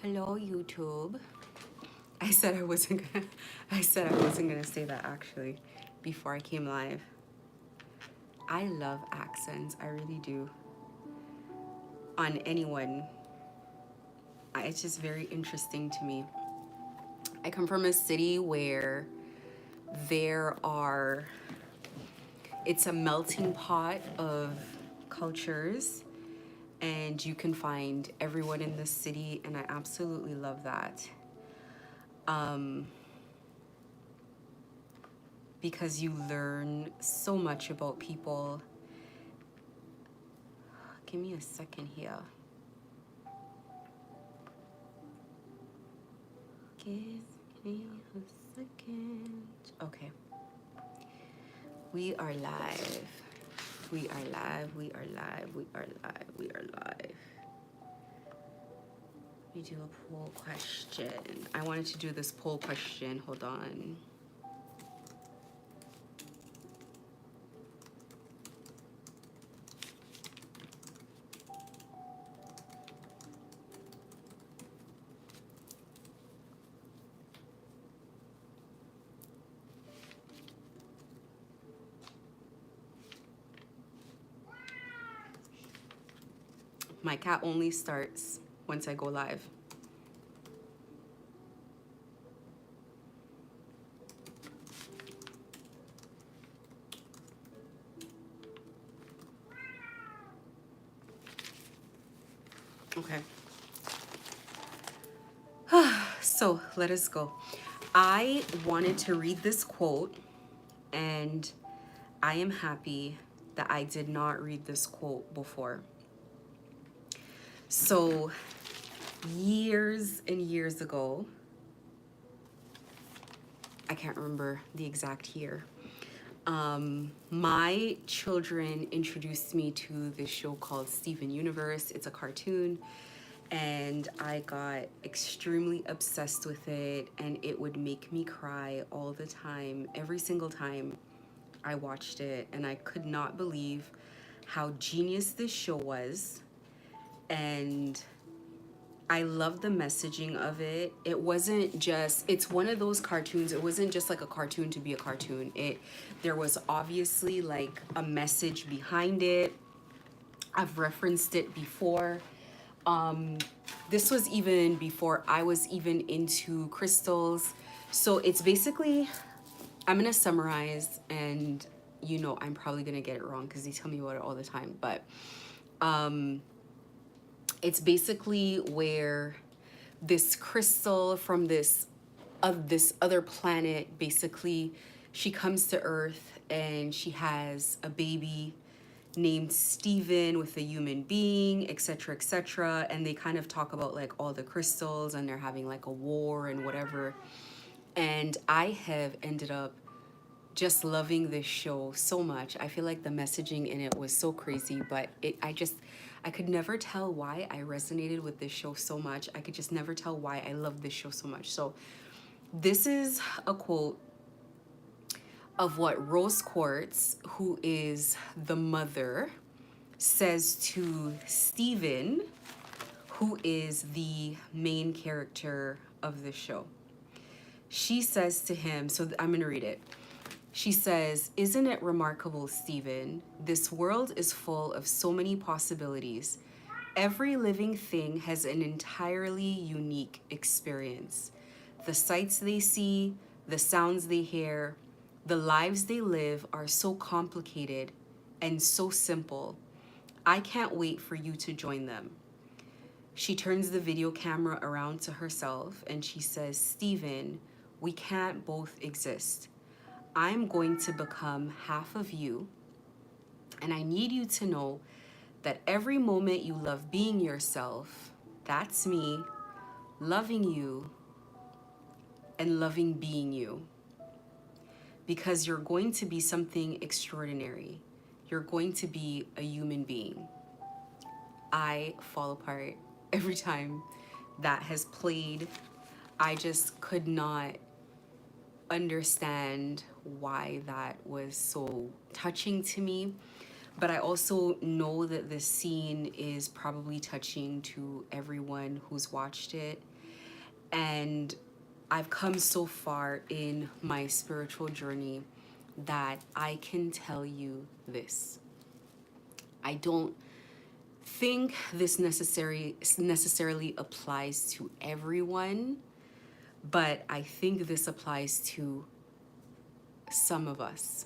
Hello, YouTube. I said I wasn't gonna say that actually before I came live. I love accents, I really do. On anyone. It's just very interesting to me. I come from a city where there are it's a melting pot of cultures, and you can find everyone in the city, and I absolutely love that. Because you learn so much about people. Give me a second here. Give me a second. Okay. We are live. We are live. We are live. We are live. We are live. Let me do a poll question. I wanted to do this poll question. Hold on. My cat only starts once I go live. Okay. So let us go. I wanted to read this quote, and I am happy that I did not read this quote before. So, years and years ago, I can't remember the exact year, my children introduced me to this show called Steven Universe. It's a cartoon, and I got extremely obsessed with it, and it would make me cry all the time, every single time I watched it, and I could not believe how genius this show was. And I love the messaging of it. It wasn't just, it's one of those cartoons, it wasn't just like a cartoon to be a cartoon. There was obviously like a message behind it. I've referenced it before. This was even before I was even into crystals. So it's basically, I'm gonna summarize, and I'm probably gonna get it wrong because they tell me about it all the time, but it's basically where this crystal from this other planet, basically she comes to Earth and she has a baby named Steven with a human being, etc., etc. And they kind of talk about like all the crystals, and they're having like a war and whatever. And I have ended up just loving this show so much. I feel like the messaging in it was so crazy, but I could never tell why I resonated with this show so much. I could just never tell why I love this show so much. So this is a quote of what Rose Quartz, who is the mother, says to Steven, who is the main character of the show. She says to him, so I'm going to read it. She says, "Isn't it remarkable, Stephen? This world is full of so many possibilities. Every living thing has an entirely unique experience. The sights they see, the sounds they hear, the lives they live are so complicated and so simple. I can't wait for you to join them." She turns the video camera around to herself and she says, "Stephen, we can't both exist. I'm going to become half of you, and I need you to know that every moment you love being yourself, that's me, loving you and loving being you. Because you're going to be something extraordinary. You're going to be a human being." I fall apart every time that has played. I just could not understand why that was so touching to me. But I also know that this scene is probably touching to everyone who's watched it. And I've come so far in my spiritual journey that I can tell you this. I don't think this necessarily applies to everyone, but I think this applies to some of us.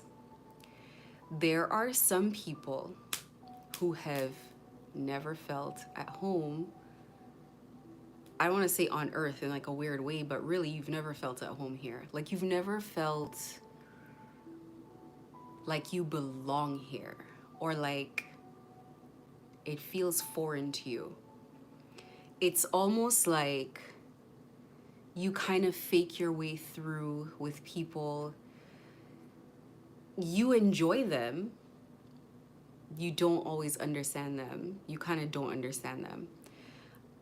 There are some people who have never felt at home. I don't want to say on earth in like a weird way, but really you've never felt at home here. Like you've never felt like you belong here, or like it feels foreign to you. It's almost like you kind of fake your way through with people. You enjoy them. You don't always understand them. You kind of don't understand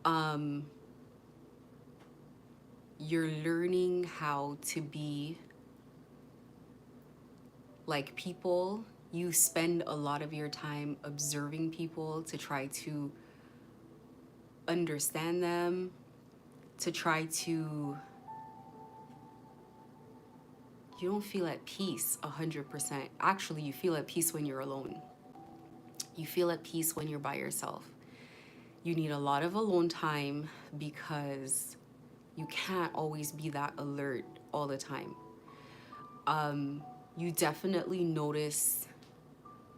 them. You're learning how to be like people. You spend a lot of your time observing people to try to understand them, to try to... You don't feel at peace 100%. Actually, you feel at peace when you're alone. You feel at peace when you're by yourself. You need a lot of alone time because you can't always be that alert all the time. You definitely notice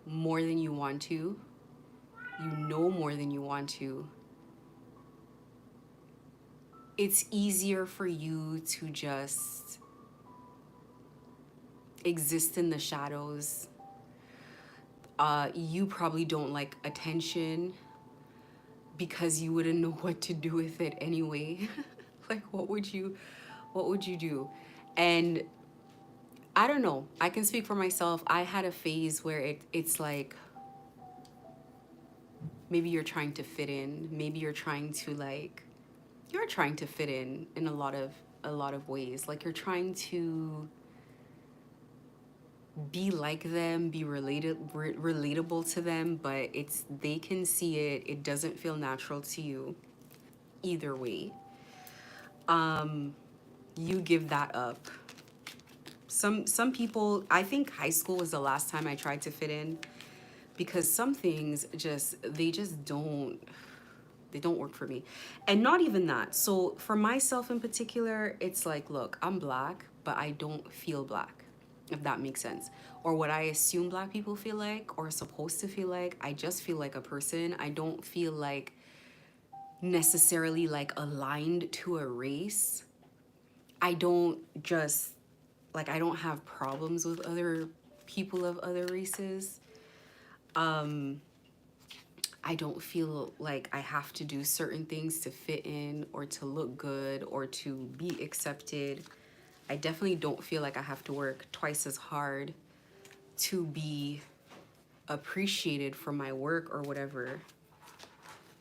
more than you want to. You know more than you want to. It's easier for you to just exist in the shadows. You probably don't like attention because you wouldn't know what to do with it anyway. Like, what would you do? And I don't know. I can speak for myself. I had a phase where it's like maybe you're trying to fit in. Maybe you're trying to fit in a lot of ways. Like you're trying to be like them, be relatable to them, but they can see it. It doesn't feel natural to you. Either way, you give that up. Some people, I think high school was the last time I tried to fit in, because some things they don't work for me. And not even that. So for myself in particular, it's like, look, I'm Black, but I don't feel Black, if that makes sense. Or what I assume Black people feel like or are supposed to feel like. I just feel like a person. I don't feel like necessarily like aligned to a race. I don't have problems with other people of other races. I don't feel like I have to do certain things to fit in or to look good or to be accepted. I definitely don't feel like I have to work twice as hard to be appreciated for my work or whatever.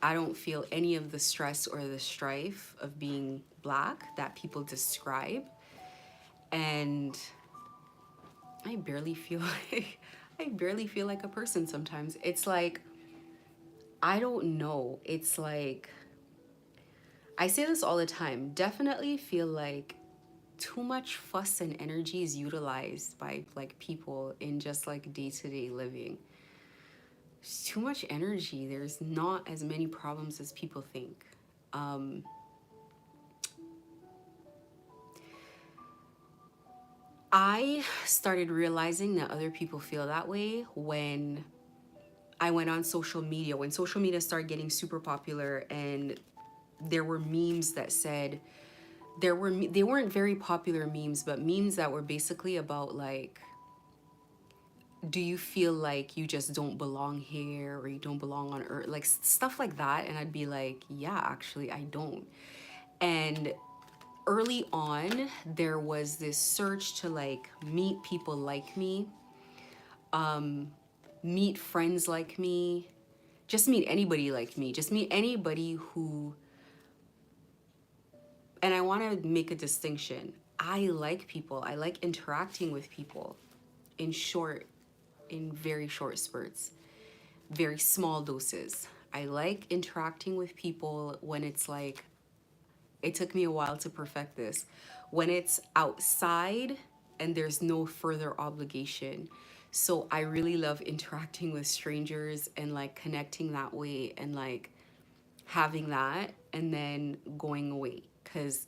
I don't feel any of the stress or the strife of being Black that people describe. And I barely feel like a person sometimes. It's like, I don't know. It's like, I say this all the time. Definitely feel like too much fuss and energy is utilized by like people in just like day-to-day living. It's too much energy. There's not as many problems as people think. I started realizing that other people feel that way when I went on social media, when social media started getting super popular, and there were memes that said, they weren't very popular memes, but memes that were basically about like, do you feel like you just don't belong here or you don't belong on earth, like stuff like that. And I'd be like, yeah, actually I don't. And early on there was this search to like meet people like me, meet friends like me, just meet anybody like me, just meet anybody who... And I want to make a distinction. I like people. I like interacting with people in very short spurts, very small doses. I like interacting with people when it's like it took me a while to perfect this. When it's outside and there's no further obligation. So I really love interacting with strangers and like connecting that way and like having that and then going away. Because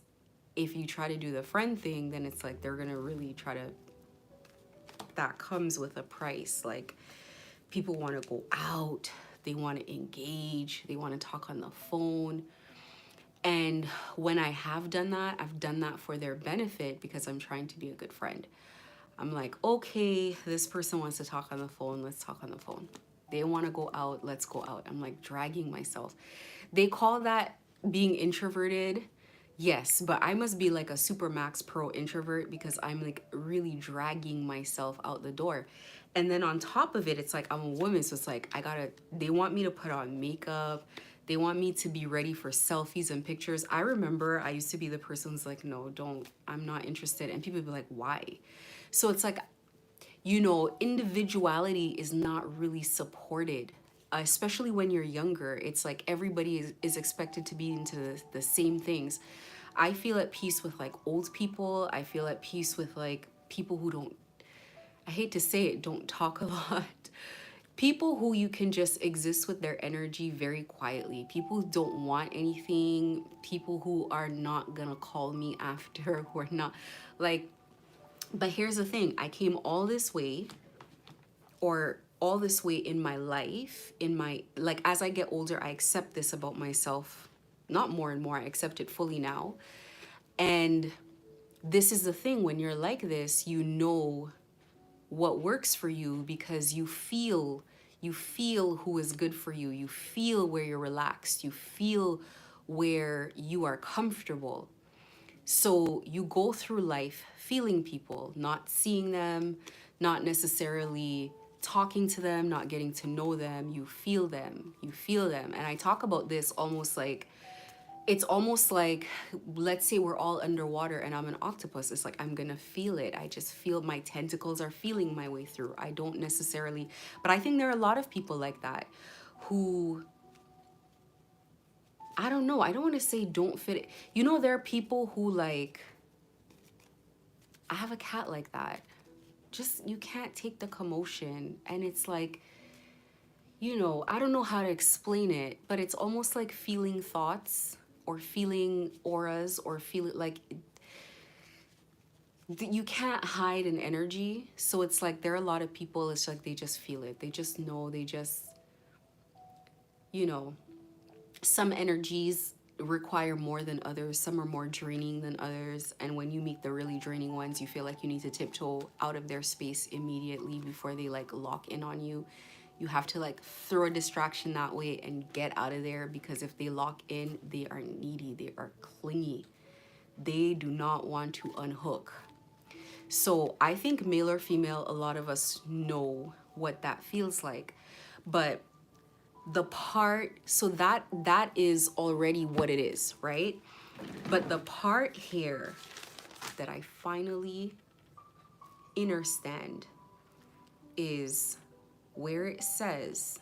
if you try to do the friend thing, then it's like they're gonna really try to, that comes with a price. Like people want to go out, they want to engage, they want to talk on the phone. And when I have done that, I've done that for their benefit because I'm trying to be a good friend. I'm like, okay, this person wants to talk on the phone, let's talk on the phone. They want to go out, let's go out. I'm like dragging myself. They call that being introverted. Yes, but I must be like a super max pro introvert because I'm like really dragging myself out the door. And then on top of it, it's like I'm a woman, so it's like they want me to put on makeup. They want me to be ready for selfies and pictures. I remember I used to be the person who's like, no, don't, I'm not interested. And people would be like, why? So it's like, individuality is not really supported, especially when you're younger. It's like everybody is expected to be into the same things. I feel at peace with like old people. I feel at peace with like people who don't, I hate to say it, don't talk a lot. People who you can just exist with their energy very quietly. People who don't want anything. People who are not gonna call me after, who are not like, but here's the thing, I came all this way, or all this way in my life, in my, like, as I get older, I accept this about myself. Not more and more, I accept it fully now. And this is the thing, when you're like this, you know what works for you because you feel who is good for you. You feel where you're relaxed. You feel where you are comfortable. So you go through life feeling people, not seeing them, not necessarily talking to them, not getting to know them. You feel them. You feel them. And I talk about this almost like, it's almost like, let's say we're all underwater and I'm an octopus. It's like I'm gonna feel it. I just feel my tentacles are feeling my way through. I don't necessarily, but I think there are a lot of people like that who, I don't know, I don't want to say don't fit it. There are people who like, I have a cat like that. Just, you can't take the commotion. And it's like, I don't know how to explain it, but it's almost like feeling thoughts or feeling auras or feeling like you can't hide an energy. So it's like there are a lot of people, it's like they just feel it. They just know, they just, you know, some energies require more than others. Some are more draining than others. And when you meet the really draining ones, you feel like you need to tiptoe out of their space immediately before they like lock in on you. You have to like throw a distraction that way and get out of there, because if they lock in, they are needy, they are clingy. They do not want to unhook. So I think male or female, a lot of us know what that feels like. But the part, so that is already what it is, right? But the part here that I finally understand is where it says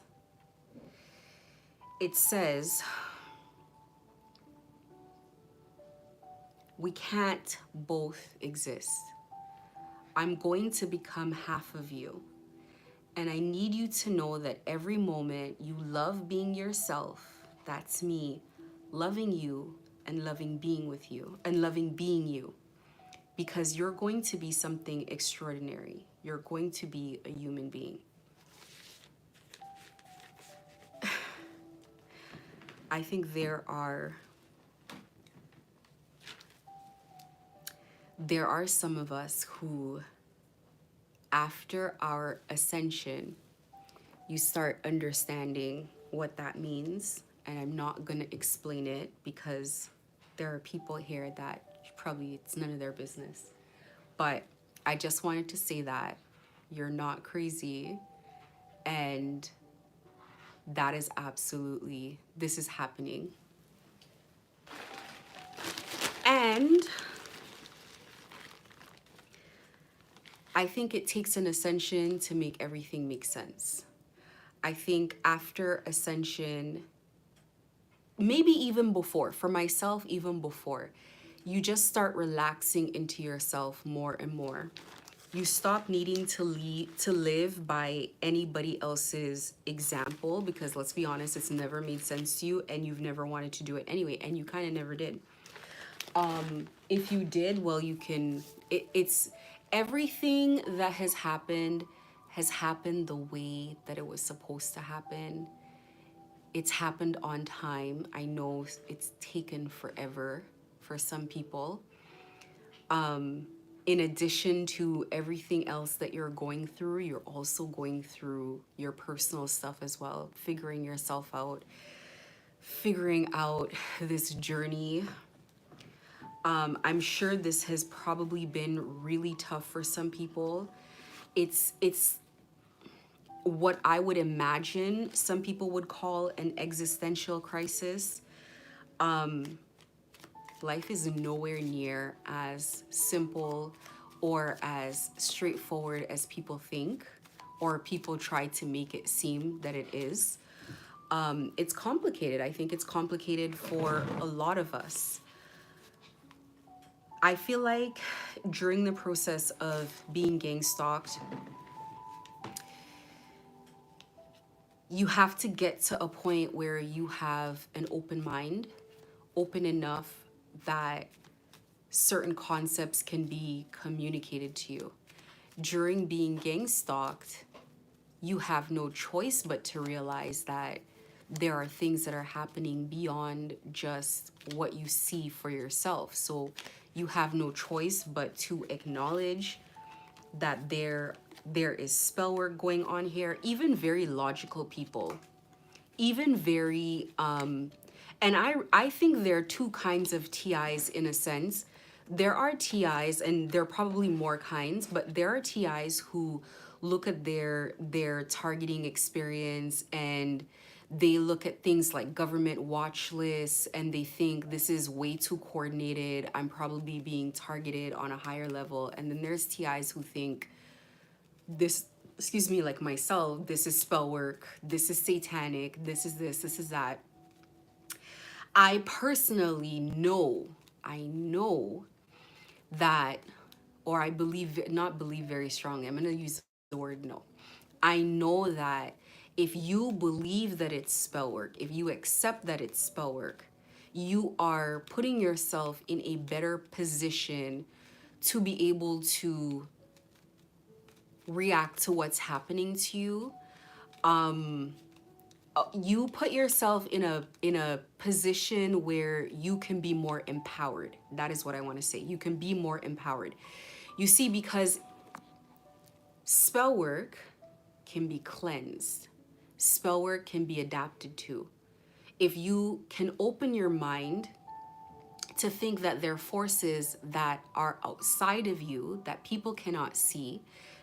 we can't both exist. I'm going to become half of you. And I need you to know that every moment you love being yourself, that's me, loving you and loving being with you and loving being you. Because you're going to be something extraordinary. You're going to be a human being. I think there are some of us who, after our ascension, you start understanding what that means. And I'm not going to explain it because there are people here that probably it's none of their business. But I just wanted to say that you're not crazy, and that is absolutely, this is happening. And I think it takes an ascension to make everything make sense. I think after ascension, maybe even before, for myself, even before, you just start relaxing into yourself more and more. You stop needing to live by anybody else's example, because let's be honest, it's never made sense to you and you've never wanted to do it anyway, and you kind of never did. If you did, well, you can, it's everything that has happened the way that it was supposed to happen. It's happened on time. I know it's taken forever for some people. In addition to everything else that you're going through, you're also going through your personal stuff as well, figuring yourself out, figuring out this journey. I'm sure this has probably been really tough for some people. It's what I would imagine some people would call an existential crisis. Life is nowhere near as simple or as straightforward as people think, or people try to make it seem that it is. It's complicated. I think it's complicated for a lot of us. I feel like during the process of being gang stalked, you have to get to a point where you have an open mind, open enough that certain concepts can be communicated to you. During being gang stalked, you have no choice but to realize that there are things that are happening beyond just what you see for yourself. So you have no choice but to acknowledge that there is spell work going on here. Even very logical people, even very and I think there are two kinds of TIs in a sense. There are TIs, and there are probably more kinds, but there are TIs who look at their targeting experience, and they look at things like government watch lists, and they think this is way too coordinated. I'm probably being targeted on a higher level. And then there's TIs who think this, excuse me, like myself, this is spell work, this is satanic, this is this is that. I personally know, I know that, or I believe, not believe very strongly, I'm going to use the word no. I know that if you believe that it's spell work, if you accept that it's spell work, you are putting yourself in a better position to be able to react to what's happening to you. You put yourself in a position where you can be more empowered. That is what I want to say. You can be more empowered. You see, because spell work can be cleansed. Spell work can be adapted to. If you can open your mind to think that there are forces that are outside of you that people cannot see,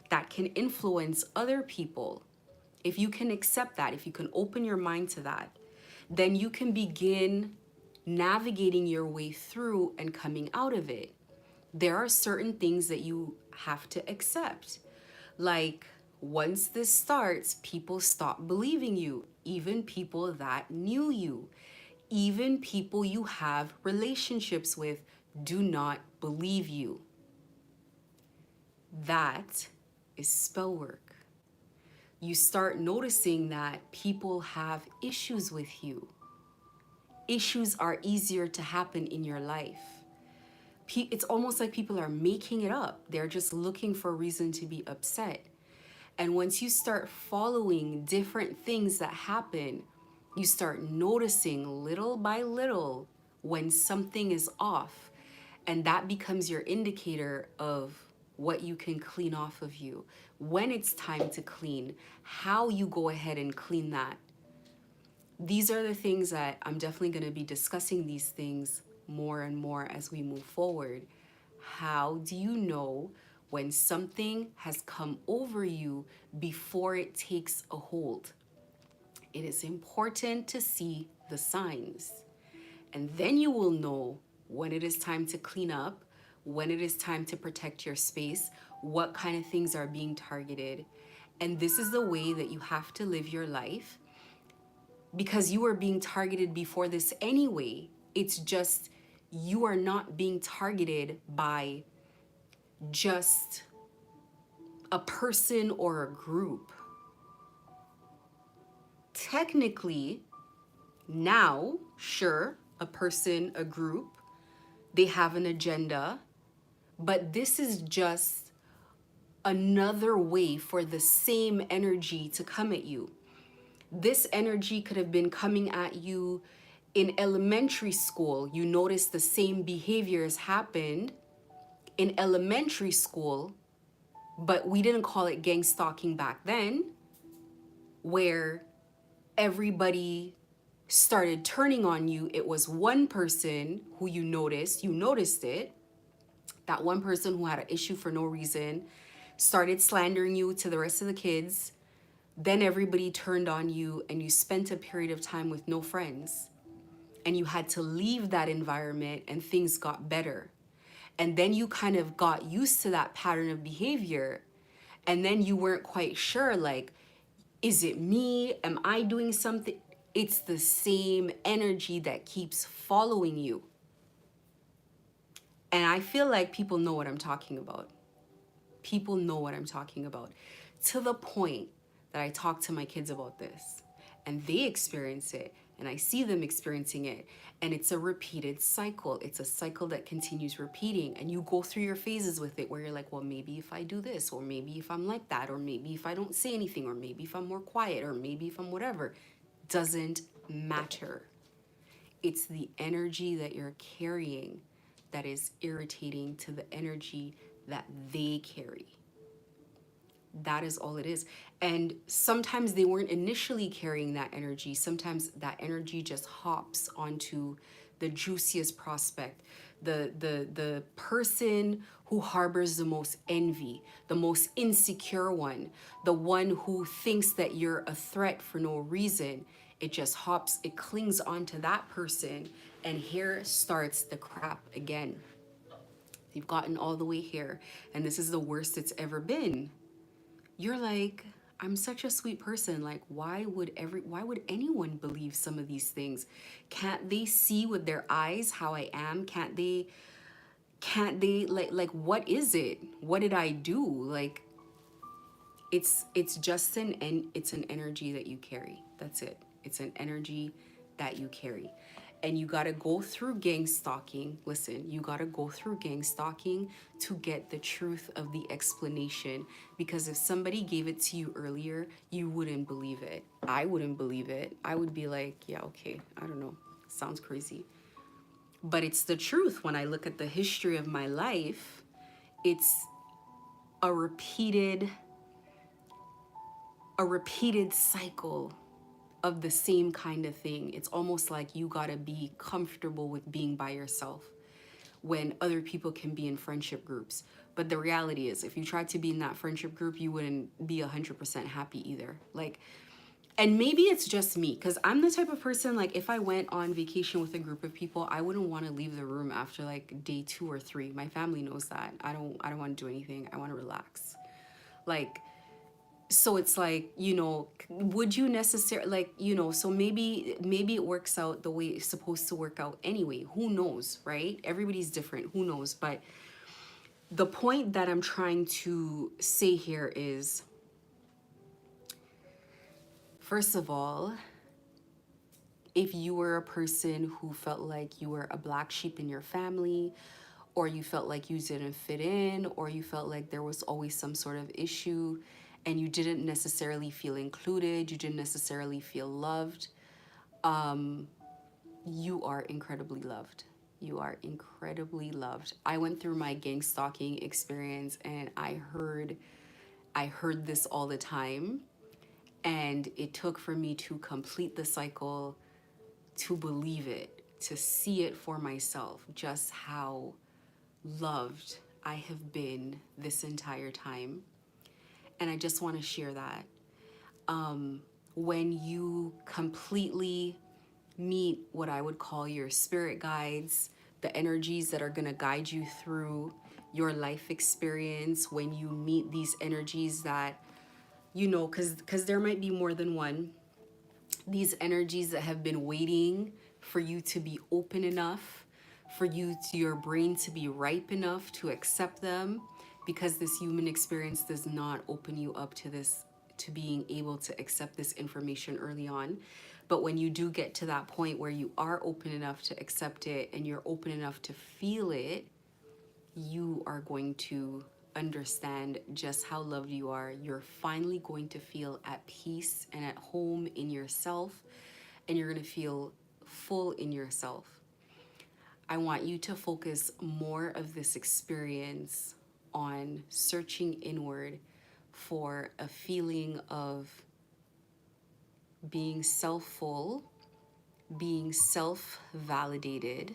that can influence other people, if you can accept that, if you can open your mind to that, then you can begin navigating your way through and coming out of it. There are certain things that you have to accept. Like, once this starts, people stop believing you, even people that knew you, even people you have relationships with do not believe you. That is spell work. You start noticing that people have issues with you. Issues are easier to happen in your life. It's almost like people are making it up. They're just looking for a reason to be upset. And once you start following different things that happen, you start noticing little by little when something is off. And that becomes your indicator of what you can clean off of you, when it's time to clean, how you go ahead and clean that. These are the things that I'm definitely going to be discussing these things more and more as we move forward. How do you know when something has come over you before it takes a hold? It is important to see the signs. And then you will know when it is time to clean up, when it is time to protect your space, what kind of things are being targeted. And this is the way that you have to live your life. because you were being targeted before this anyway. It's just you are not being targeted by just a person or a group. Technically, now, sure, a person, a group, they have an agenda, but this is just another way for the same energy to come at you. This energy could have been coming at you in elementary school. You notice the same behaviors happened in elementary school, but we didn't call it gang stalking back then, where everybody started turning on you. It was one person who you noticed it. That one person who had an issue for no reason started slandering you to the rest of the kids. Then everybody turned on you and you spent a period of time with no friends. And you had to leave that environment and things got better. And then you kind of got used to that pattern of behavior. And then you weren't quite sure, like, is it me? Am I doing something? It's the same energy that keeps following you. And I feel like people know what I'm talking about. People know what I'm talking about, to the point that I talk to my kids about this and they experience it and I see them experiencing it. And it's a repeated cycle. It's a cycle that continues repeating, and you go through your phases with it where you're like, well, maybe if I do this, or maybe if I'm like that, or maybe if I don't say anything, or maybe if I'm more quiet, or maybe if I'm whatever. Doesn't matter. It's the energy that you're carrying that is irritating to the energy that they carry. That is all it is. And sometimes they weren't initially carrying that energy. Sometimes that energy just hops onto the juiciest prospect, the person who harbors the most envy, the most insecure one, the one who thinks that you're a threat for no reason. It just hops, it clings onto that person, and here starts the crap again. You've gotten all the way here, and this is the worst it's ever been. You're like, I'm such a sweet person. Like, why would anyone believe some of these things? Can't they see with their eyes how I am? Can't they like what is it? What did I do? Like, it's just it's an energy that you carry. That's it. It's an energy that you carry. And you got to go through gang stalking. Listen, you got to go through gang stalking to get the truth of the explanation. Because if somebody gave it to you earlier, you wouldn't believe it. I wouldn't believe it. I would be like, yeah, okay, I don't know. Sounds crazy. But it's the truth. When I look at the history of my life, it's a repeated cycle of the same kind of thing. It's almost like you gotta be comfortable with being by yourself when other people can be in friendship groups. But the reality is, if you tried to be in that friendship group, you wouldn't be 100% happy either. Like, and maybe it's just me, because I'm the type of person, like, if I went on vacation with a group of people, I wouldn't want to leave the room after like day 2 or 3. My family knows that. I don't want to do anything. I want to relax. Like, so it's like, would you necessarily, like, so maybe it works out the way it's supposed to work out anyway. Who knows, right? Everybody's different. Who knows? But the point that I'm trying to say here is, first of all, if you were a person who felt like you were a black sheep in your family, or you felt like you didn't fit in, or you felt like there was always some sort of issue, and you didn't necessarily feel included, you didn't necessarily feel loved, you are incredibly loved. You are incredibly loved. I went through my gang stalking experience, and I heard this all the time, and it took for me to complete the cycle, to believe it, to see it for myself, just how loved I have been this entire time. And I just want to share that. When you completely meet what I would call your spirit guides, the energies that are going to guide you through your life experience, when you meet these energies that, because there might be more than one, these energies that have been waiting for you to be open enough, for your brain to be ripe enough to accept them, because this human experience does not open you up to this, to being able to accept this information early on. But when you do get to that point where you are open enough to accept it and you're open enough to feel it, you are going to understand just how loved you are. You're finally going to feel at peace and at home in yourself, and you're going to feel full in yourself. I want you to focus more of this experience on searching inward for a feeling of being self-full, being self-validated,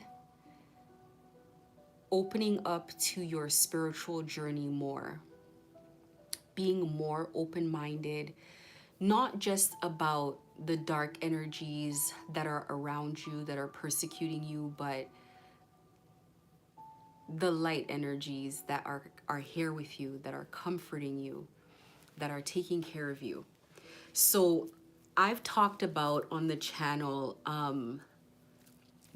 opening up to your spiritual journey more, being more open-minded, not just about the dark energies that are around you, that are persecuting you, but the light energies that are here with you, that are comforting you, that are taking care of you. So I've talked about on the channel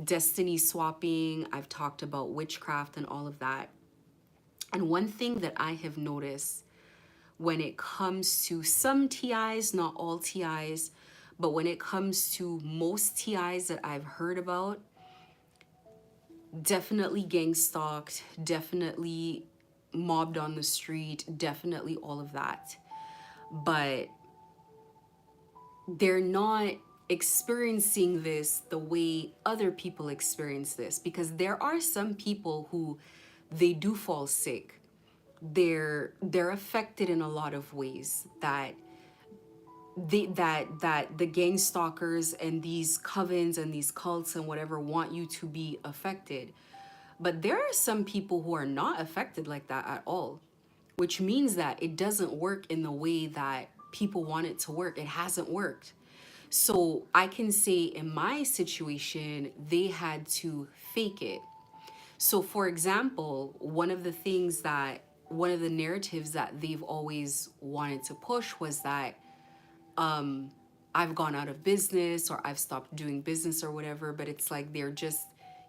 destiny swapping. I've talked about witchcraft and all of that. And one thing that I have noticed when it comes to some TIs, not all TIs, but when it comes to most TIs that I've heard about, definitely gang stalked, definitely mobbed on the street, definitely all of that. But they're not experiencing this the way other people experience this, because there are some people who they do fall sick. They're affected in a lot of ways that the gang stalkers and these covens and these cults and whatever want you to be affected. But there are some people who are not affected like that at all, which means that it doesn't work in the way that people want it to work. It hasn't worked. So I can say in my situation, they had to fake it. So for example, one of the narratives that they've always wanted to push was that I've gone out of business or I've stopped doing business or whatever, but it's like they're just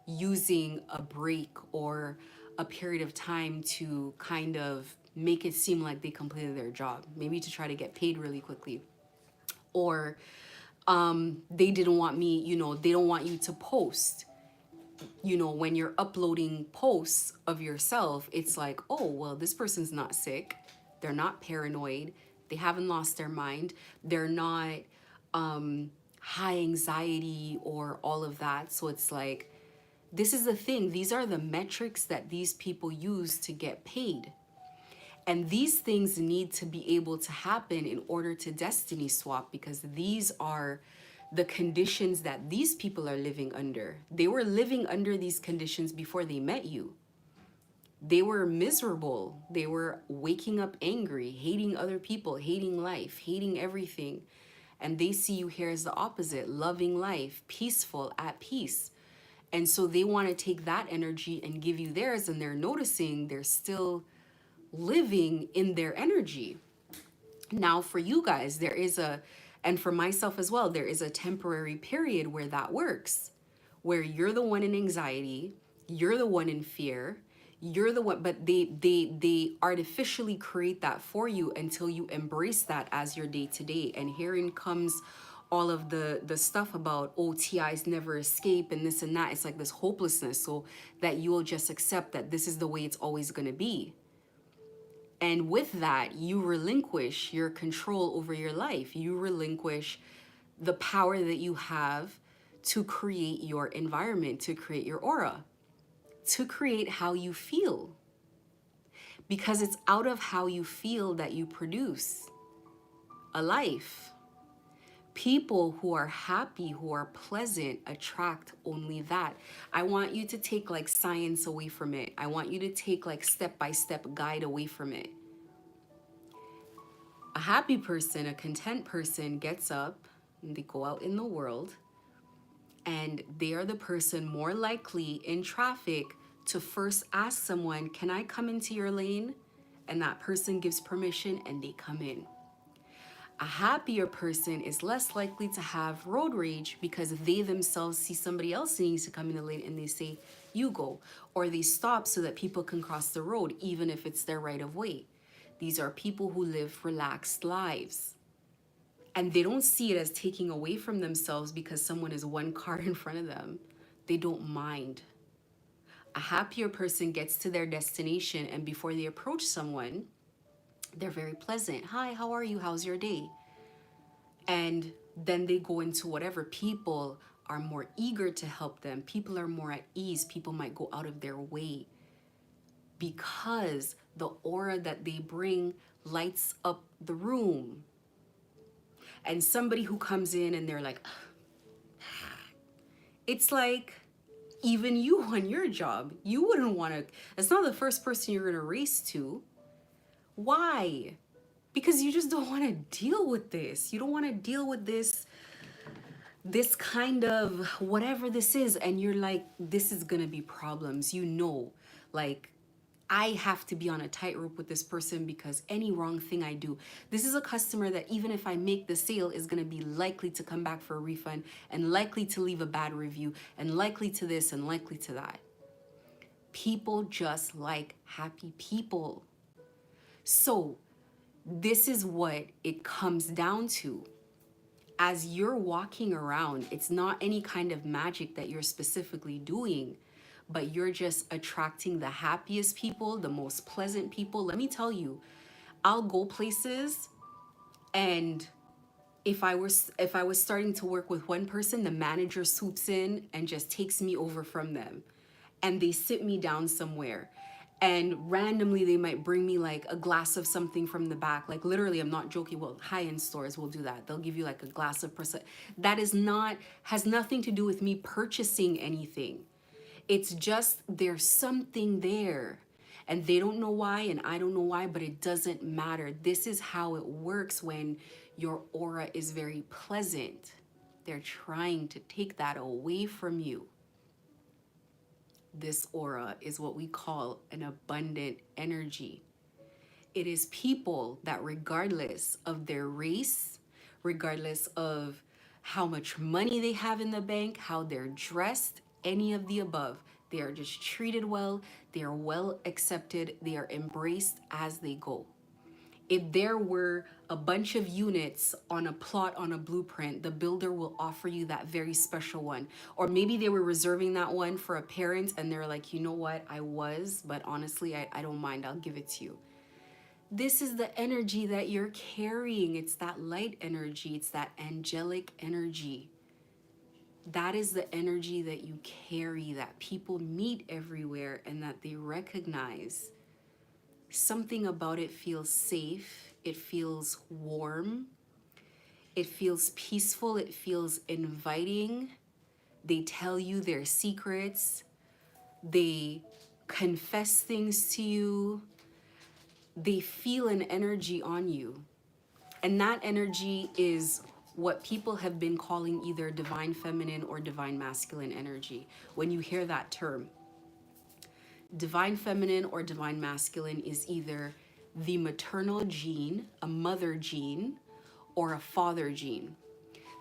using a break or a period of time to kind of make it seem like they completed their job, maybe to try to get paid really quickly. Or they didn't want me, they don't want you to post. When you're uploading posts of yourself, it's like, oh, well, this person's not sick. They're not paranoid. They haven't lost their mind. They're not high anxiety or all of that. So it's like, this is the thing. These are the metrics that these people use to get paid. And these things need to be able to happen in order to destiny swap, because these are the conditions that these people are living under. They were living under these conditions before they met you. They were miserable. They were waking up angry, hating other people, hating life, hating everything. And they see you here as the opposite, loving life, peaceful, at peace. And so they want to take that energy and give you theirs, and they're noticing they're still living in their energy. Now for you guys, and for myself as well, there is a temporary period where that works, where you're the one in anxiety, you're the one in fear, you're the one, but they artificially create that for you until you embrace that as your day to day. And herein comes all of the stuff about OTIs never escape and this and that. It's like this hopelessness, so that you will just accept that this is the way it's always going to be. And with that, you relinquish your control over your life. You relinquish the power that you have to create your environment, to create your aura, to create how you feel. Because it's out of how you feel that you produce a life. People who are happy, who are pleasant, attract only that. I want you to take like science away from it. I want you to take like step-by-step guide away from it. A happy person, a content person gets up and they go out in the world, and they are the person more likely in traffic to first ask someone, can I come into your lane? And that person gives permission and they come in. A happier person is less likely to have road rage because they themselves see somebody else needs to come in the lane and they say, you go. Or they stop so that people can cross the road, even if it's their right of way. These are people who live relaxed lives. And they don't see it as taking away from themselves because someone is one car in front of them. They don't mind. A happier person gets to their destination, and before they approach someone, they're very pleasant. Hi, how are you? How's your day? And then they go into whatever. People are more eager to help them. People are more at ease. People might go out of their way because the aura that they bring lights up the room. And somebody who comes in and they're like, it's like, even you on your job, you wouldn't want to, it's not the first person you're going to race to. Why? Because you just don't want to deal with this. You don't want to deal with this kind of whatever this is. And you're like, this is going to be problems. You know, like, I have to be on a tightrope with this person because any wrong thing I do, this is a customer that even if I make the sale is going to be likely to come back for a refund and likely to leave a bad review and likely to this and likely to that. People just like happy people. So this is what it comes down to. As you're walking around, it's not any kind of magic that you're specifically doing, but you're just attracting the happiest people, the most pleasant people. Let me tell you, I'll go places, and if I was starting to work with one person, the manager swoops in and just takes me over from them. And they sit me down somewhere. And randomly they might bring me like a glass of something from the back. Like literally, I'm not joking. Well, high-end stores will do that. They'll give you like a glass of that has nothing to do with me purchasing anything. It's just there's something there. And they don't know why, and I don't know why, but it doesn't matter. This is how it works when your aura is very pleasant. They're trying to take that away from you. This aura is what we call an abundant energy. It is people that, regardless of their race, regardless of how much money they have in the bank, how they're dressed, any of the above, they are just treated well, they are well accepted, they are embraced as they go. If there were a bunch of units on a plot on a blueprint, the builder will offer you that very special one. Or maybe they were reserving that one for a parent and they're like, you know what, but honestly, I don't mind, I'll give it to you. This is the energy that you're carrying. It's that light energy. It's that angelic energy. That is the energy that you carry, that people meet everywhere and that they recognize. Something about it feels safe. It feels warm. It feels peaceful. It feels inviting. They tell you their secrets. They confess things to you. They feel an energy on you. And that energy is what people have been calling either divine feminine or divine masculine energy. When you hear that term, divine feminine or divine masculine is either the maternal gene, a mother gene, or a father gene.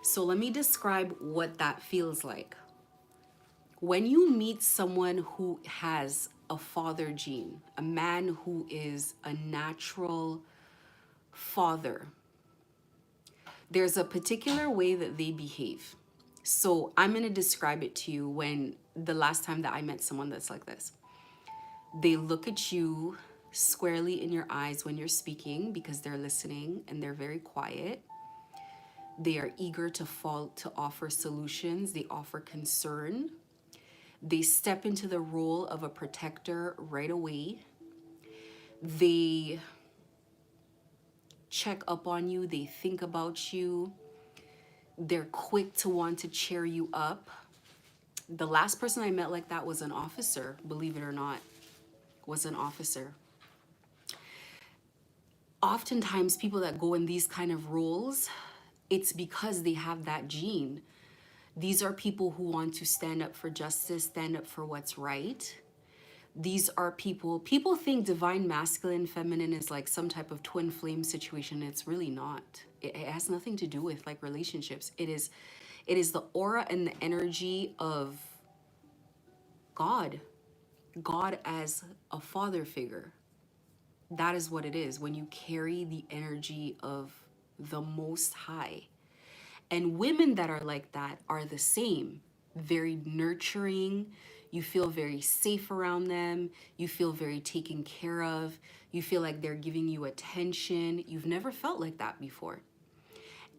So let me describe what that feels like. When you meet someone who has a father gene, a man who is a natural father, there's a particular way that they behave. So I'm going to describe it to you when the last time that I met someone that's like this. They look at you squarely in your eyes when you're speaking because they're listening and they're very quiet. They are eager to offer solutions. They offer concern. They step into the role of a protector right away. They check up on you. They think about you. They're quick to want to cheer you up. The last person I met like that was an officer, believe it or not, was an officer. Oftentimes people that go in these kind of roles, it's because they have that gene. These are people who want to stand up for justice, stand up for what's right. These are people think divine masculine feminine is like some type of twin flame situation. It's really not. It has nothing to do with like relationships. It is the aura and the energy of God. God as a father figure. That is what it is when you carry the energy of the Most High. And women that are like that are the same, very nurturing. You feel very safe around them. You feel very taken care of. You feel like they're giving you attention. You've never felt like that before.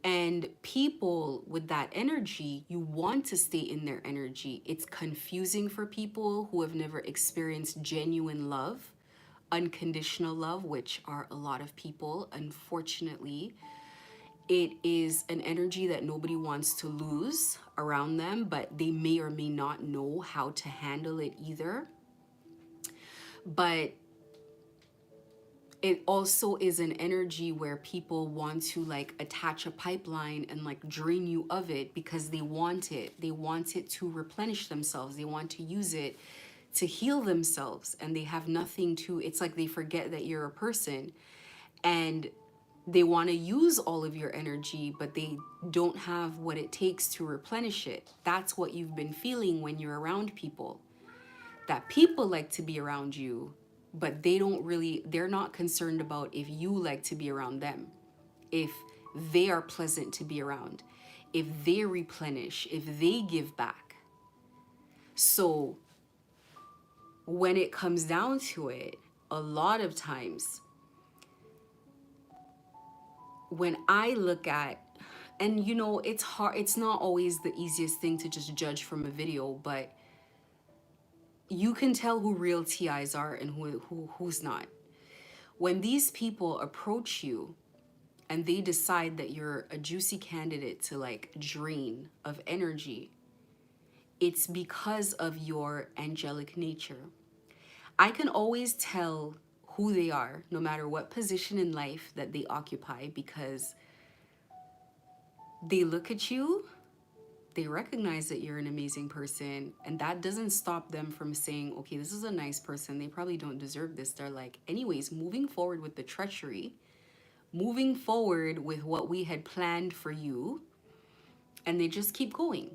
And people with that energy, you want to stay in their energy. It's confusing for people who have never experienced genuine love, unconditional love, which are a lot of people, unfortunately. It is an energy that nobody wants to lose around them, but they may or may not know how to handle it either. But it also is an energy where people want to like attach a pipeline and like drain you of it because they want it. They want it to replenish themselves. They want to use it to heal themselves, and they have nothing to, it's like they forget that you're a person, and they want to use all of your energy, but they don't have what it takes to replenish it. That's what you've been feeling when you're around people. That people like to be around you, but they're not concerned about if you like to be around them, if they are pleasant to be around, if they replenish, if they give back. So when it comes down to it, a lot of times when I look at, and you know, it's hard, it's not always the easiest thing to just judge from a video, but you can tell who real TIs are and who's not. When these people approach you and they decide that you're a juicy candidate to like drain of energy, it's because of your angelic nature. I can always tell who they are, no matter what position in life that they occupy, because they look at you, they recognize that you're an amazing person, and that doesn't stop them from saying, okay, this is a nice person, they probably don't deserve this. They're like, anyways, moving forward with the treachery, moving forward with what we had planned for you, and they just keep going.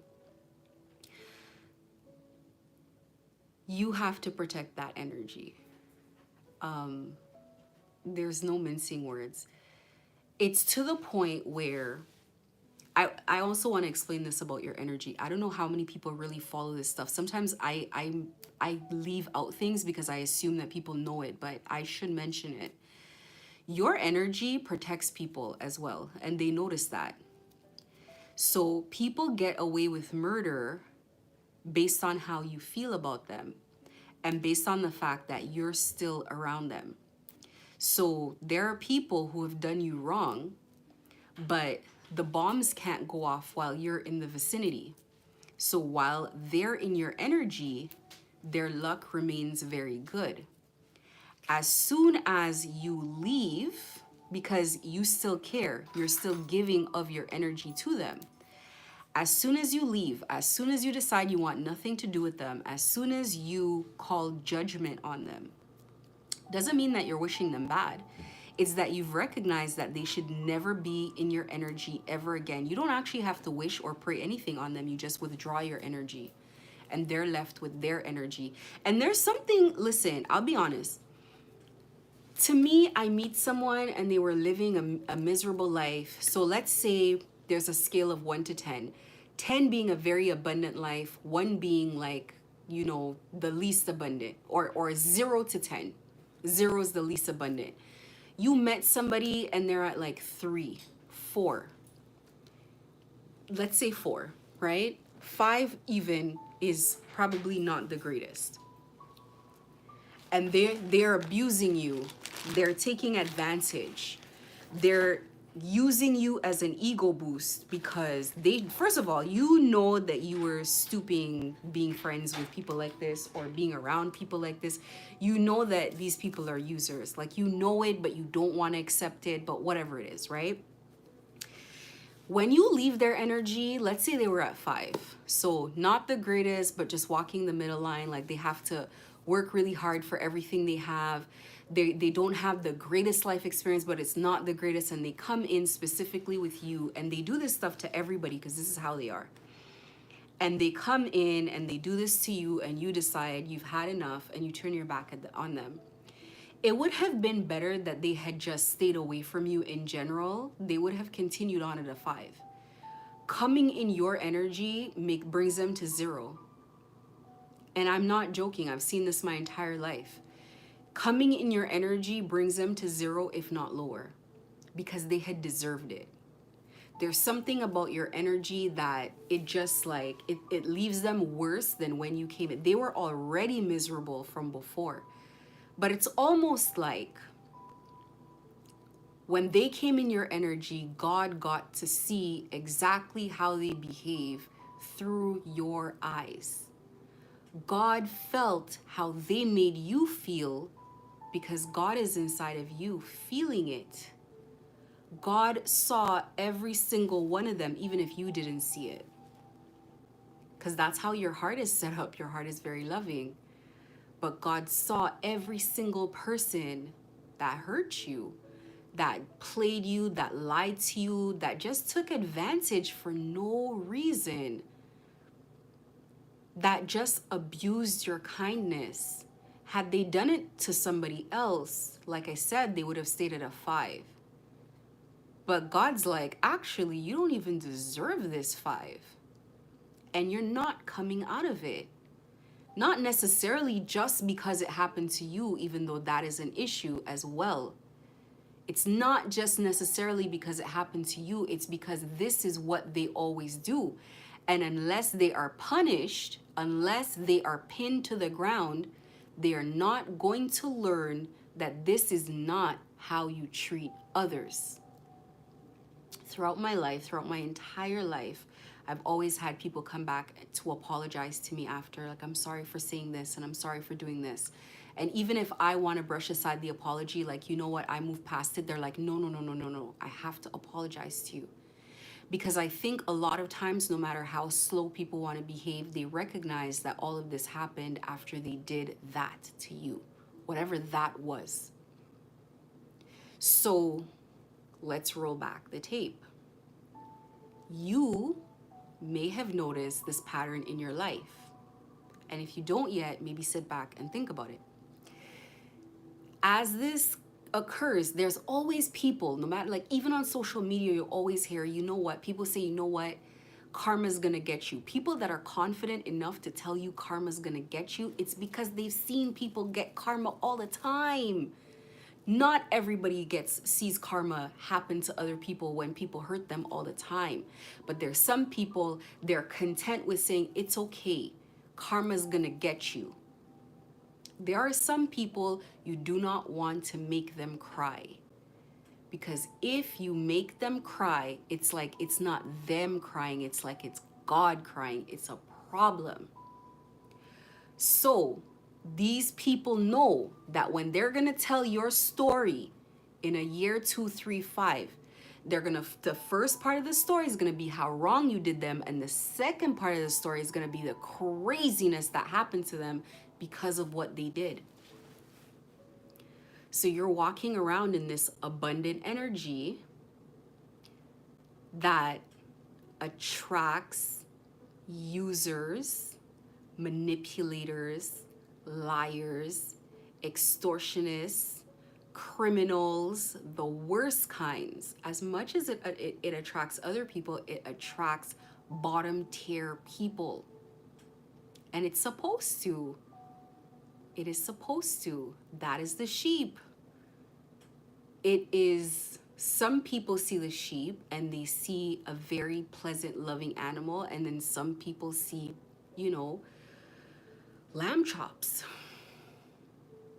You have to protect that energy. There's no mincing words. It's to the point where I also want to explain this about your energy. I don't know how many people really follow this stuff. Sometimes I leave out things because I assume that people know it, but I should mention it. Your energy protects people as well, and they notice that. So people get away with murder based on how you feel about them and based on the fact that you're still around them. So there are people who have done you wrong, but the bombs can't go off while you're in the vicinity. So while they're in your energy, their luck remains very good. As soon as you leave, because you still care, you're still giving of your energy to them. As soon as you leave, as soon as you decide you want nothing to do with them, as soon as you call judgment on them, doesn't mean that you're wishing them bad. It's that you've recognized that they should never be in your energy ever again. You don't actually have to wish or pray anything on them. You just withdraw your energy, and they're left with their energy. And there's something, listen, I'll be honest. To me, I meet someone and they were living a miserable life. So let's say there's a scale of 1 to 10. 10 being a very abundant life, 1 being like, you know, the least abundant, or 0 to 10. 0 is the least abundant. You met somebody and they're at like 3, 4. Let's say 4, right? 5 even is probably not the greatest. And they're abusing you. They're taking advantage. They're using you as an ego boost because they, first of all, you know that you were stooping being friends with people like this or being around people like this. You know that these people are users. Like, you know it, but you don't want to accept it, but whatever it is, right? When you leave their energy, let's say they were at 5. So not the greatest, but just walking the middle line. Like, they have to work really hard for everything they have. They don't have the greatest life experience, but it's not the greatest, and they come in specifically with you, and they do this stuff to everybody because this is how they are. And they come in and they do this to you, and you decide you've had enough and you turn your back on them. It would have been better that they had just stayed away from you in general. They would have continued on at a 5. Coming in your energy brings them to 0. And I'm not joking. I've seen this my entire life. Coming in your energy brings them to 0, if not lower, because they had deserved it. There's something about your energy that it just like, it leaves them worse than when you came in. They were already miserable from before. But it's almost like when they came in your energy, God got to see exactly how they behave through your eyes. God felt how they made you feel because God is inside of you feeling it. God saw every single one of them, even if you didn't see it. Because that's how your heart is set up. Your heart is very loving. But God saw every single person that hurt you, that played you, that lied to you, that just took advantage for no reason, that just abused your kindness. Had they done it to somebody else, like I said, they would have stayed at a 5. But God's like, actually, you don't even deserve this 5. And you're not coming out of it. Not necessarily just because it happened to you, even though that is an issue as well. It's not just necessarily because it happened to you. It's because this is what they always do. And unless they are punished, unless they are pinned to the ground, they are not going to learn that this is not how you treat others. Throughout my life, throughout my entire life, I've always had people come back to apologize to me after, like, I'm sorry for saying this and I'm sorry for doing this. And even if I want to brush aside the apology, like, you know what, I moved past it, they're like, no, I have to apologize to you. Because I think a lot of times, no matter how slow people want to behave, they recognize that all of this happened after they did that to you, whatever that was. So let's roll back the tape. You may have noticed this pattern in your life. And if you don't yet, maybe sit back and think about it. As this occurs, there's always people, no matter, like, even on social media, you always hear, you know what, people say, you know what, karma's gonna get you. People that are confident enough to tell you karma's gonna get you, it's because they've seen people get karma all the time. Not everybody sees karma happen to other people when people hurt them all the time. But there's some people, they're content with saying, it's okay, karma's gonna get you. There are some people you do not want to make them cry. Because if you make them cry, it's like it's not them crying, it's like it's God crying. It's a problem. So these people know that when they're gonna tell your story in a year, 2, 3, 5, the first part of the story is gonna be how wrong you did them, and the second part of the story is gonna be the craziness that happened to them because of what they did. So you're walking around in this abundant energy that attracts users, manipulators, liars, extortionists, criminals, the worst kinds. As much as it attracts other people, it attracts bottom tier people. And it's supposed to. It is supposed to. That is the sheep. It is, some people see the sheep and they see a very pleasant, loving animal, and then some people see, lamb chops.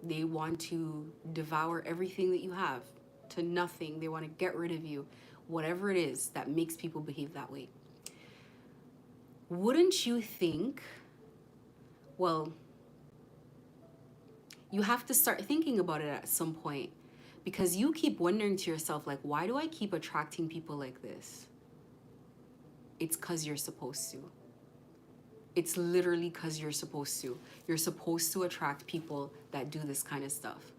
They want to devour everything that you have to nothing. They want to get rid of you. Whatever it is that makes people behave that way. Wouldn't you think, well, you have to start thinking about it at some point, because you keep wondering to yourself, like, why do I keep attracting people like this? It's because you're supposed to. It's literally because you're supposed to. You're supposed to attract people that do this kind of stuff.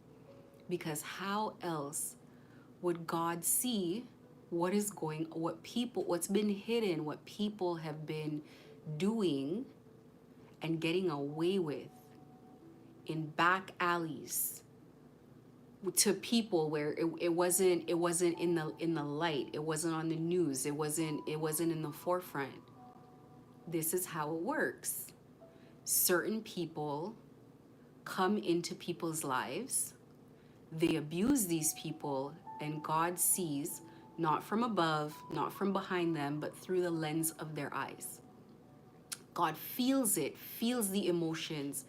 Because how else would God see what's been hidden, what people have been doing and getting away with in back alleys to people where it wasn't in the light, it wasn't on the news, it wasn't in the forefront. This is how it works. Certain people come into people's lives, they abuse these people, and God sees not from above, not from behind them, but through the lens of their eyes. God feels it, feels the emotions,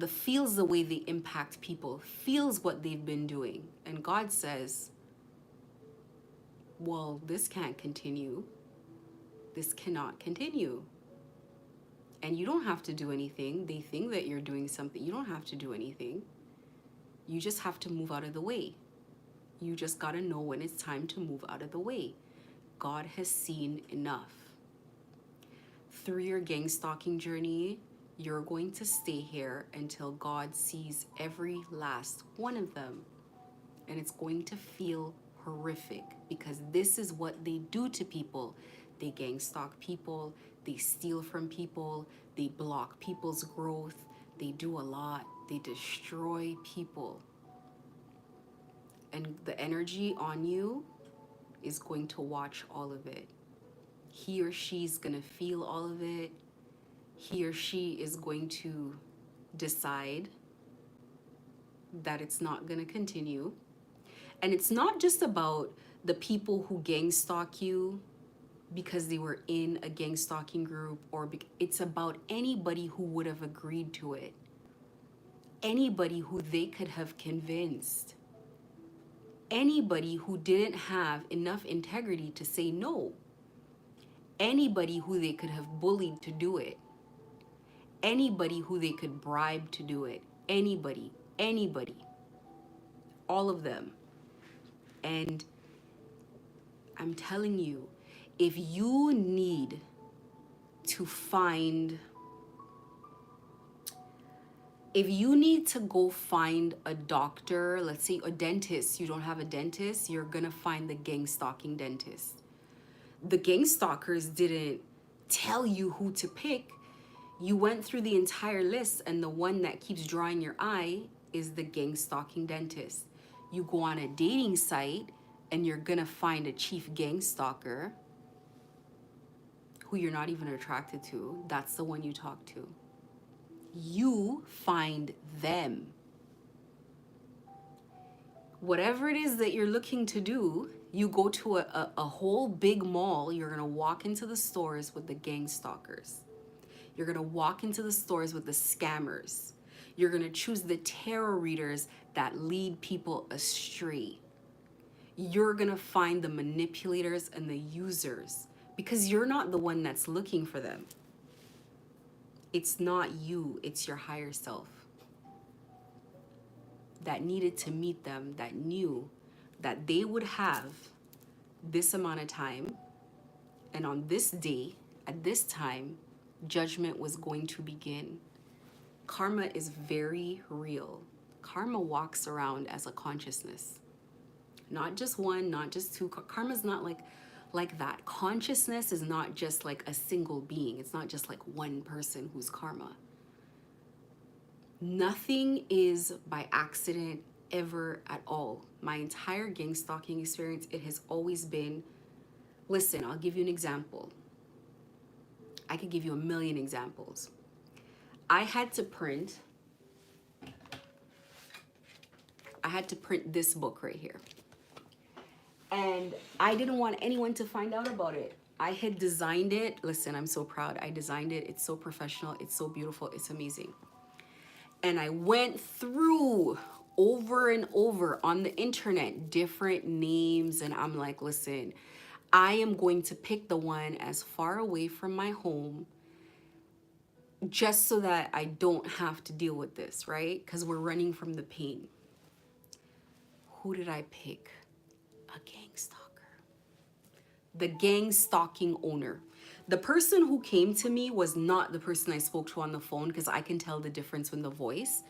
feels the way they impact people, feels what they've been doing. And God says, well, this can't continue. This cannot continue. And you don't have to do anything. They think that you're doing something. You don't have to do anything. You just have to move out of the way. You just got to know when it's time to move out of the way. God has seen enough. Through your gang stalking journey, you're going to stay here until God sees every last one of them. And it's going to feel horrific because this is what they do to people. They gang stalk people, they steal from people, they block people's growth, they do a lot, they destroy people. And the energy on you is going to watch all of it. He or she's going to feel all of it. He or she is going to decide that it's not going to continue. And it's not just about the people who gang stalk you because they were in a gang stalking group, it's about anybody who would have agreed to it. Anybody who they could have convinced. Anybody who didn't have enough integrity to say no. Anybody who they could have bullied to do it. Anybody who they could bribe to do it. Anybody. All of them. And I'm telling you, if you need to go find a doctor, let's say a dentist, you don't have a dentist, you're gonna find the gang stalking dentist. The gang stalkers didn't tell you who to pick. You went through the entire list, and the one that keeps drawing your eye is the gang stalking dentist. You go on a dating site and you're gonna find a chief gang stalker who you're not even attracted to. That's the one you talk to. You find them. Whatever it is that you're looking to do, you go to a whole big mall, you're gonna walk into the stores with the gang stalkers. You're gonna walk into the stores with the scammers. You're gonna choose the tarot readers that lead people astray. You're gonna find the manipulators and the users because you're not the one that's looking for them. It's not you, it's your higher self that needed to meet them, that knew that they would have this amount of time, and on this day, at this time, judgment was going to begin. Karma is very real. Karma walks around as a consciousness. Not just one, not just two. Karma's not like that. Consciousness is not just like a single being. It's not just like one person who's karma. Nothing is by accident ever at all. My entire gang stalking experience, it has always been, listen, I'll give you an example. I could give you a million examples. I had to print this book right here. And I didn't want anyone to find out about it. I had designed it. Listen, I'm so proud. I designed it. It's so professional. It's so beautiful. It's amazing. And I went through over and over on the internet, different names. And I'm like, listen, I am going to pick the one as far away from my home just so that I don't have to deal with this, right? Because we're running from the pain. Who did I pick? A gang stalker. The gang stalking owner. The person who came to me was not the person I spoke to on the phone, because I can tell the difference in the voice.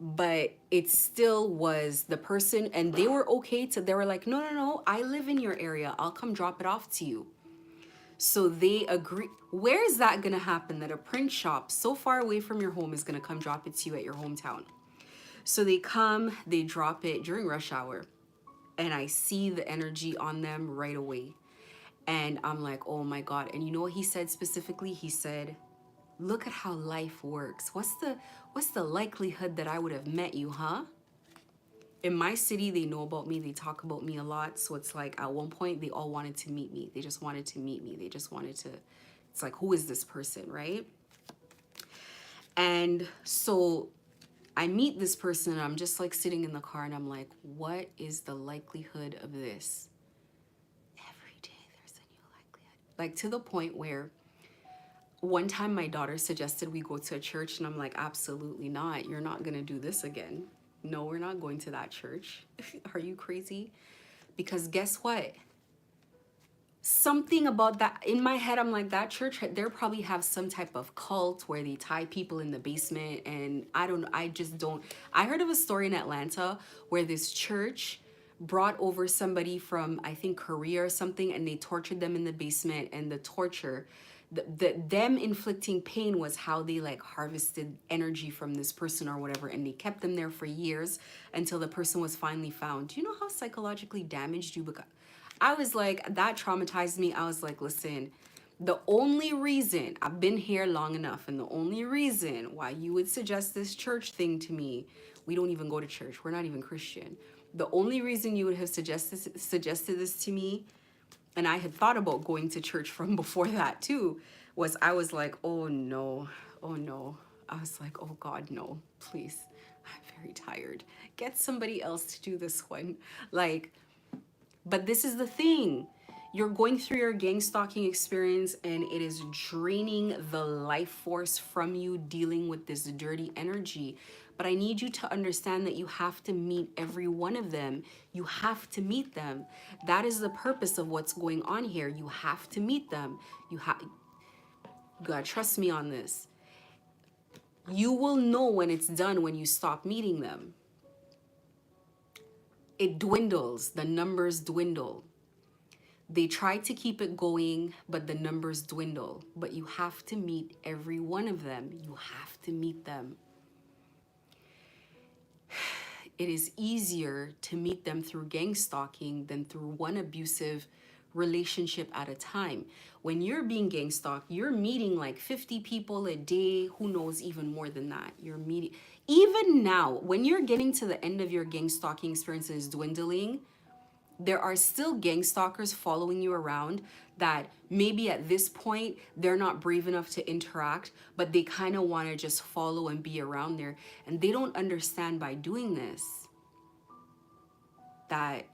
But it still was the person, and they were okay to, they were like, no, no, no, I live in your area. I'll come drop it off to you. So they agree. Where is that gonna happen, that a print shop so far away from your home is gonna come drop it to you at your hometown? So they come, they drop it during rush hour, and I see the energy on them right away. And I'm like, oh my God. And you know what he said specifically? He said, look at how life works. What's the likelihood that I would have met you, huh? In my city, they know about me. They talk about me a lot. So it's like at one point, they all wanted to meet me. They just wanted to meet me. They just wanted to, it's like, who is this person, right? And so I meet this person and I'm just like sitting in the car and I'm like, what is the likelihood of this? Every day there's a new likelihood. Like to the point where one time my daughter suggested we go to a church and I'm like, absolutely not. You're not going to do this again. No, we're not going to that church. Are you crazy? Because guess what? Something about that in my head, I'm like, that church, they probably have some type of cult where they tie people in the basement. And I just don't. I heard of a story in Atlanta where this church brought over somebody from, I think, Korea or something, and they tortured them in the basement. And the torture, them inflicting pain was how they like harvested energy from this person or whatever, and they kept them there for years until the person was finally found. Do you know how psychologically damaged you become? I was like, that traumatized me. I was like, listen, the only reason, I've been here long enough, and the only reason why you would suggest this church thing to me, we don't even go to church, we're not even Christian. The only reason you would have suggested this to me, and I had thought about going to church from before that too, was I was like, oh no, oh no. I was like, oh God, no, please. I'm very tired. Get somebody else to do this one. Like, but this is the thing. You're going through your gang stalking experience and it is draining the life force from you, dealing with this dirty energy. But I need you to understand that you have to meet every one of them. You have to meet them. That is the purpose of what's going on here. You have to meet them. You gotta trust me on this. You will know when it's done when you stop meeting them. It dwindles, the numbers dwindle. They try to keep it going, but the numbers dwindle. But you have to meet every one of them. You have to meet them. It is easier to meet them through gang stalking than through one abusive relationship at a time. When you're being gang stalked, you're meeting like 50 people a day, who knows, even more than that. You're meeting, even now, when you're getting to the end of your gang stalking experiences dwindling, there are still gang stalkers following you around that maybe at this point they're not brave enough to interact, but they kind of want to just follow and be around there. And they don't understand by doing this that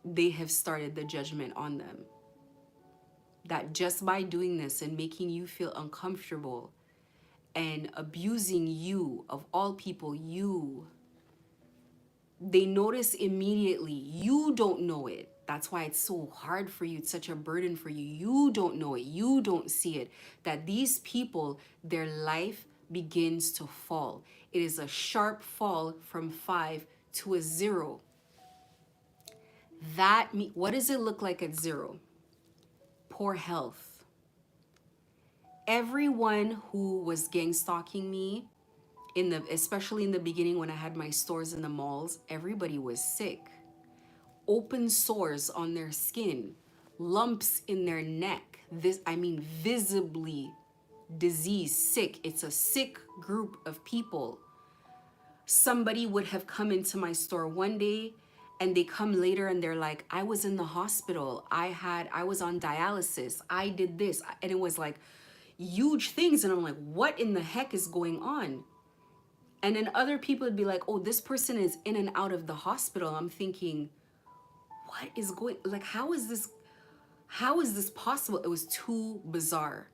they have started the judgment on them. That just by doing this and making you feel uncomfortable and abusing you, of all people, you, they notice immediately. You don't know it. That's why it's so hard for you. It's such a burden for you. You don't know it. You don't see it. That these people, their life begins to fall. It is a sharp fall from 5 to a 0. What does it look like at 0? Poor health. Everyone who was gang stalking me, especially in the beginning when I had my stores in the malls, everybody was sick. Open sores on their skin, lumps in their neck. Visibly diseased, sick. It's a sick group of people. Somebody would have come into my store one day and they come later and they're like, I was in the hospital. I was on dialysis. I did this. And it was like huge things. And I'm like, what in the heck is going on? And then other people would be like, oh, this person is in and out of the hospital. I'm thinking, what is going, like, how is this possible? It was too bizarre.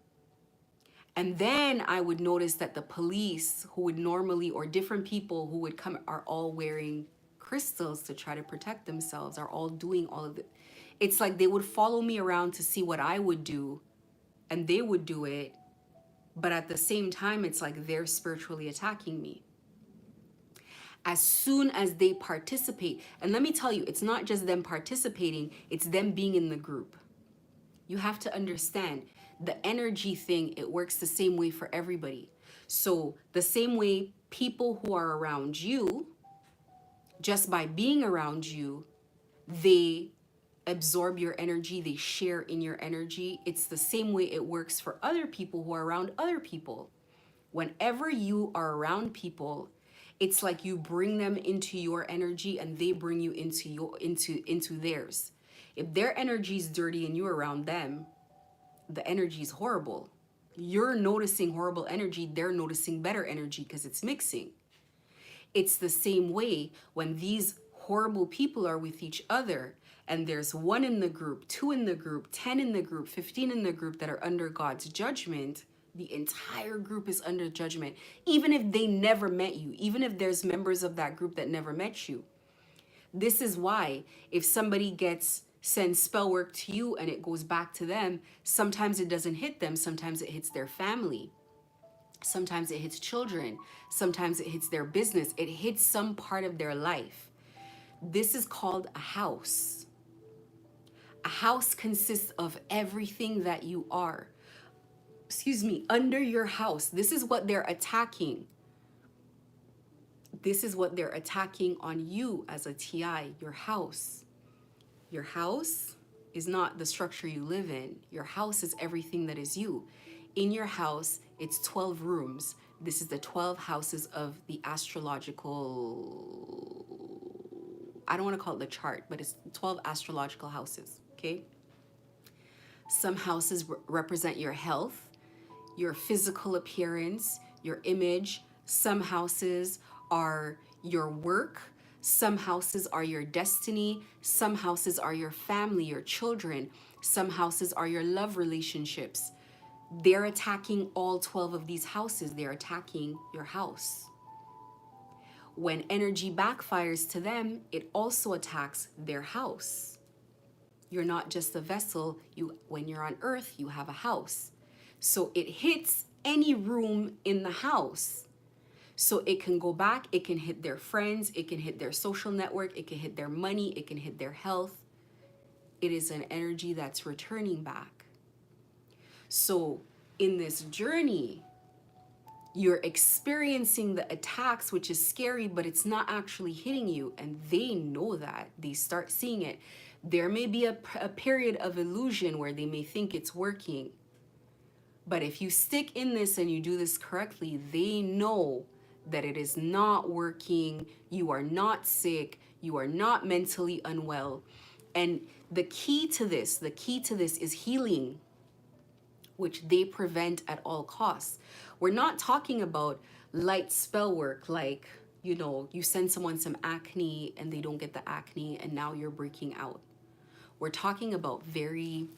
And then I would notice that the police who would normally, or different people who would come, are all wearing crystals to try to protect themselves, are all doing all of it. It's like they would follow me around to see what I would do and they would do it, but at the same time, it's like they're spiritually attacking me. As soon as they participate, and let me tell you, it's not just them participating, it's them being in the group. You have to understand the energy thing, it works the same way for everybody. So the same way people who are around you, just by being around you, they absorb your energy, they share in your energy. It's the same way it works for other people who are around other people. Whenever you are around people, it's like you bring them into your energy and they bring you into theirs. If their energy is dirty and you're around them, the energy is horrible. You're noticing horrible energy, they're noticing better energy because it's mixing. It's the same way when these horrible people are with each other and there's 1 in the group, 2 in the group, 10 in the group, 15 in the group that are under God's judgment. The entire group is under judgment, even if they never met you, even if there's members of that group that never met you. This is why if somebody sends spell work to you and it goes back to them, sometimes it doesn't hit them, sometimes it hits their family. Sometimes it hits children. Sometimes it hits their business. It hits some part of their life. This is called a house. A house consists of everything that you are. Under your house. This is what they're attacking. This is what they're attacking on you as a TI, your house. Your house is not the structure you live in. Your house is everything that is you. In your house, it's 12 rooms. This is the 12 houses of the astrological, I don't want to call it the chart, but it's 12 astrological houses, okay? Some houses represent your health, your physical appearance, your image. Some houses are your work. Some houses are your destiny. Some houses are your family, your children. Some houses are your love relationships. They're attacking all 12 of these houses. They're attacking your house. When energy backfires to them, it also attacks their house. You're not just a vessel. When you're on earth, you have a house. So it hits any room in the house. So it can go back, it can hit their friends, it can hit their social network, it can hit their money, it can hit their health. It is an energy that's returning back. So in this journey, you're experiencing the attacks, which is scary, but it's not actually hitting you. And they know that. They start seeing it. There may be a period of illusion where they may think it's working. But if you stick in this and you do this correctly, they know that it is not working. You are not sick. You are not mentally unwell. And the key to this is healing, which they prevent at all costs. We're not talking about light spell work like, you send someone some acne and they don't get the acne and now you're breaking out. We're talking about very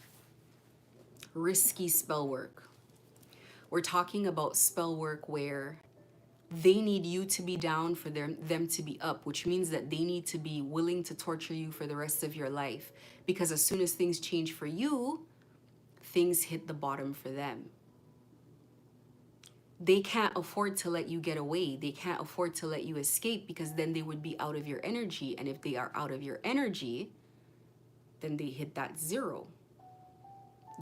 risky spell work. We're talking about spell work where they need you to be down for them to be up, which means that they need to be willing to torture you for the rest of your life. Because as soon as things change for you, things hit the bottom for them. They can't afford to let you get away. They can't afford to let you escape because then they would be out of your energy. And if they are out of your energy, then they hit that 0.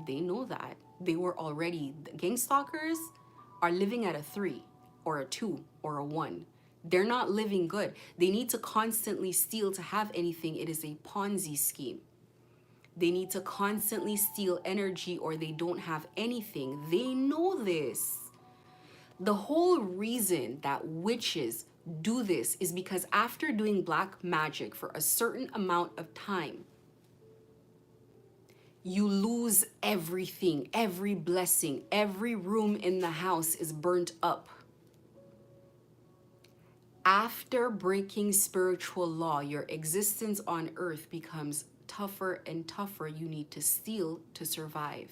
They know that. They were already, gang stalkers are living at a 3 or a 2 or a 1. They're not living good. They need to constantly steal to have anything. It is a Ponzi scheme. They need to constantly steal energy or they don't have anything. They know this. The whole reason that witches do this is because after doing black magic for a certain amount of time, you lose everything, every blessing, every room in the house is burnt up. After breaking spiritual law, your existence on earth becomes tougher and tougher. You need to steal to survive.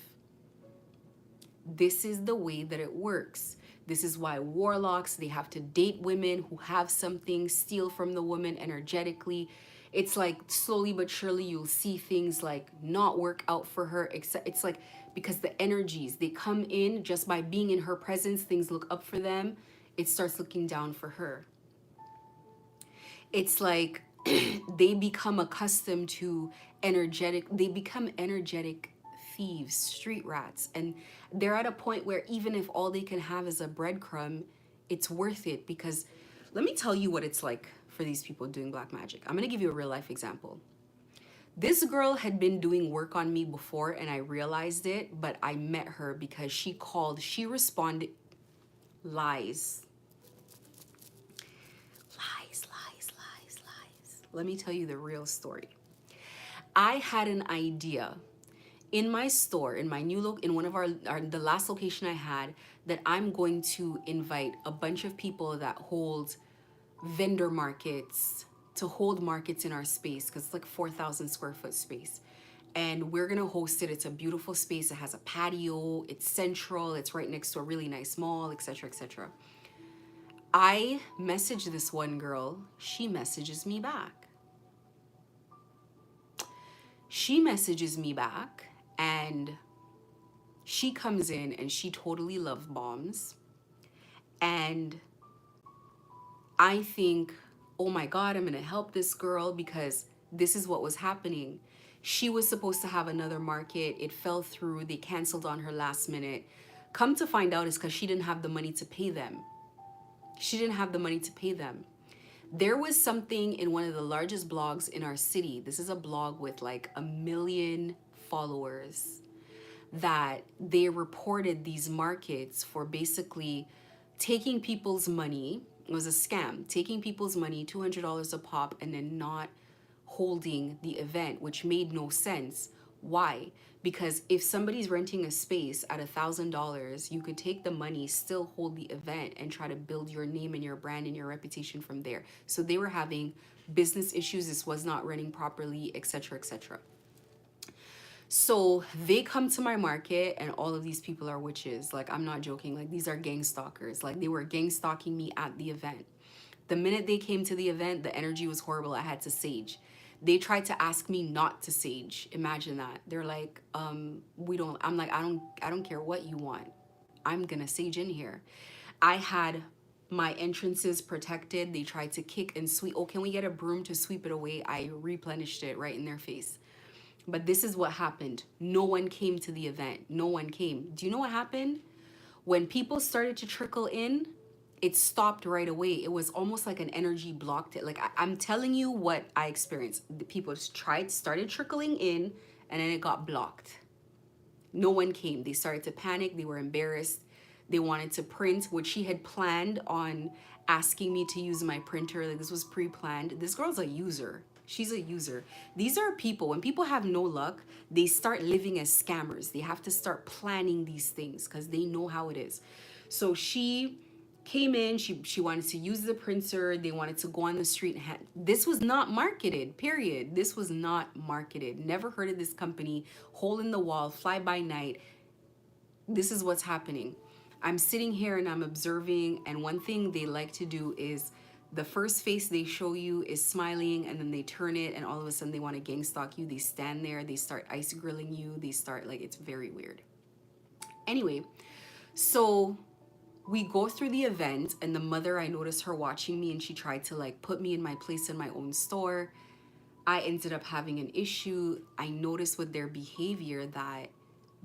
This is the way that it works. This is why warlocks, they have to date women who have something, steal from the woman energetically. It's like slowly but surely you'll see things like not work out for her. It's like because the energies, they come in just by being in her presence, things look up for them, it starts looking down for her. It's like they become accustomed to they become energetic thieves, street rats. And they're at a point where even if all they can have is a breadcrumb, it's worth it. Because let me tell you what it's like for these people doing black magic. I'm going to give you a real life example. This girl had been doing work on me before and I realized it, but I met her because she called, she responded, lies. Lies. Let me tell you the real story. I had an idea in my store, in my new in one of the last location I had, that I'm going to invite a bunch of people that hold vendor markets to hold markets in our space, because it's like 4,000 square foot space. And we're gonna host it. It's a beautiful space. It has a patio, it's central, it's right next to a really nice mall, etc., etc. I message this one girl, she messages me back. And she comes in and she totally love bombs. And I think, oh my God, I'm gonna help this girl because this is what was happening. She was supposed to have another market. It fell through. They canceled on her last minute. Come to find out, it's because she didn't have the money to pay them. There was something in one of the largest blogs in our city. This is a blog with like 1 million followers, that they reported these markets for basically taking people's money. It was a scam, taking people's money, $200 a pop, and then not holding the event, which made no sense. Why? Because if somebody's renting a space at $1,000, you could take the money, still hold the event, and try to build your name and your brand and your reputation from there. So they were having business issues. This was not running properly, etc., etc. So they come to my market and all of these people are witches. Like, I'm not joking. Like, these are gang stalkers. Like, they were gang stalking me at the event. The minute they came to the event, the energy was horrible. I had to sage. They tried to ask me not to sage. Imagine that. They're like, we don't, I'm like, I don't care what you want. I'm gonna sage in here. I had my entrances protected. They tried to kick and sweep. Oh, can we get a broom to sweep it away? I replenished it right in their face. But this is what happened. No one came to the event. No one came. Do you know what happened? When people started to trickle in, it stopped right away. It was almost like an energy blocked it. Like, I'm telling you what I experienced. The people started trickling in, and then it got blocked. No one came. They started to panic. They were embarrassed. They wanted to print, which she had planned on asking me to use my printer. Like, this was pre-planned. This girl's a user. She's a user. These are people, when people have no luck, they start living as scammers. They have to start planning these things because they know how it is. So she came in, she wanted to use the printer. They wanted to go on the street. This was not marketed, period. This was not marketed. Never heard of this company. Hole in the wall, fly by night. This is what's happening. I'm sitting here and I'm observing, and one thing they like to do is the first face they show you is smiling, and then they turn it and all of a sudden they want to gang stalk you. They stand there, they start ice grilling you, they start, like, it's very weird. Anyway, so we go through the event, and the mother, I noticed her watching me, and she tried to like put me in my place in my own store. I ended up having an issue. I noticed with their behavior that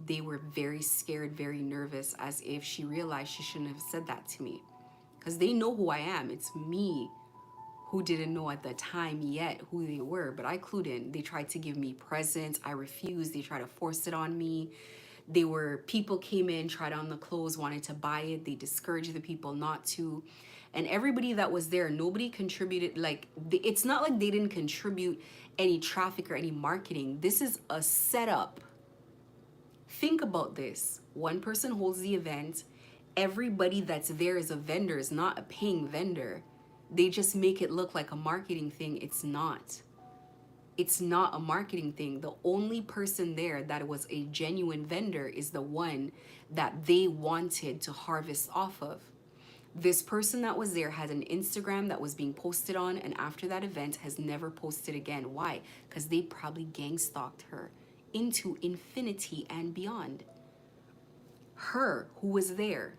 they were very scared, very nervous, as if she realized she shouldn't have said that to me. Because they know who I am. It's me who didn't know at the time yet who they were, but I clued in. They tried to give me presents. I refused. They tried to force it on me. People came in, tried on the clothes, wanted to buy it. They discouraged the people not to. And everybody that was there, nobody contributed. Like, it's not like they didn't contribute any traffic or any marketing. This is a setup. Think about this. One person holds the event. Everybody that's there is a vendor, is not a paying vendor. They just make it look like a marketing thing. It's not. It's not a marketing thing. The only person there that was a genuine vendor is the one that they wanted to harvest off of. This person that was there had an Instagram that was being posted on, and after that event has never posted again. Why? Because they probably gang stalked her into infinity and beyond. Her, who was there,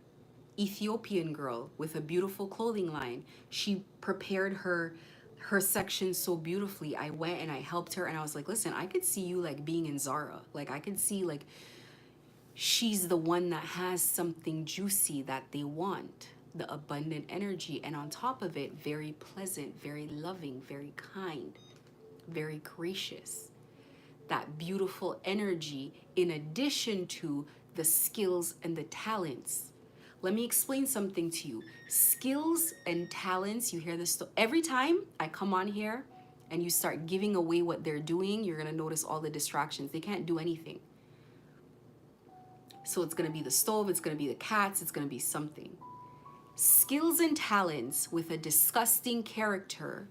Ethiopian girl with a beautiful clothing line, she prepared her section so beautifully. I went and I helped her and I was like, listen, I could see you like being in Zara. Like I could see like she's the one that has something juicy that they want, the abundant energy, and on top of it, very pleasant, very loving, very kind, very gracious. That beautiful energy in addition to the skills and the talents. Let me explain something to you. Skills and talents, you hear this every time I come on here and you start giving away what they're doing, you're going to notice all the distractions. They can't do anything. So it's going to be the stove, it's going to be the cats, it's going to be something. Skills and talents with a disgusting character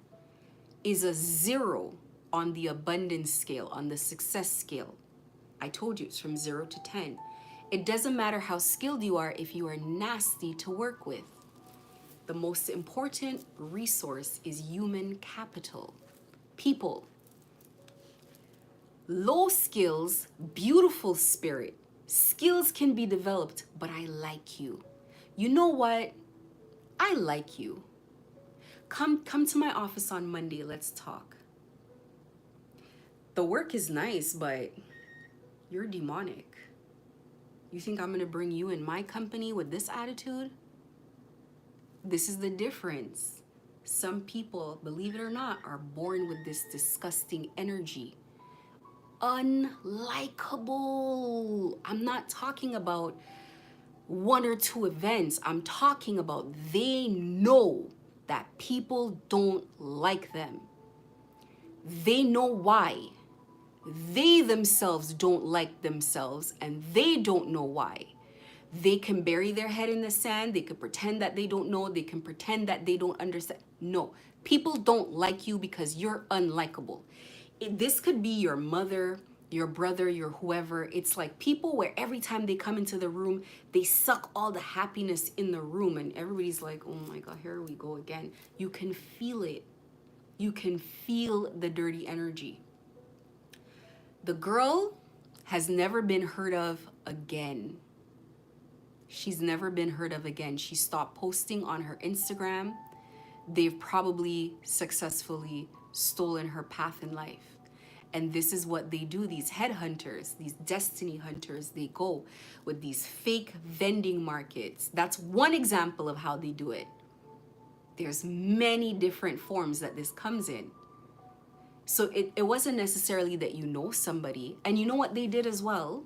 is a 0 on the abundance scale, on the success scale. I told you it's from 0 to 10. It doesn't matter how skilled you are if you are nasty to work with. The most important resource is human capital, people. Low skills, beautiful spirit. Skills can be developed, but I like you. You know what? I like you. Come to my office on Monday, let's talk. The work is nice, but you're demonic. You think I'm gonna bring you in my company with this attitude? This is the difference. Some people, believe it or not, are born with this disgusting energy. Unlikable. I'm not talking about 1 or 2 events. I'm talking about they know that people don't like them. They know why. They themselves don't like themselves and they don't know why. They can bury their head in the sand. They can pretend that they don't know. They can pretend that they don't understand. No, people don't like you because you're unlikable. This could be your mother, your brother, your whoever. It's like people where every time they come into the room, they suck all the happiness in the room and everybody's like, oh my God, here we go again. You can feel it. You can feel the dirty energy. The girl has never been heard of again. She's never been heard of again. She stopped posting on her Instagram. They've probably successfully stolen her path in life. And this is what they do, these headhunters, these destiny hunters, they go with these fake vending markets. That's one example of how they do it. There's many different forms that this comes in. So it wasn't necessarily that you know somebody. And you know what they did as well?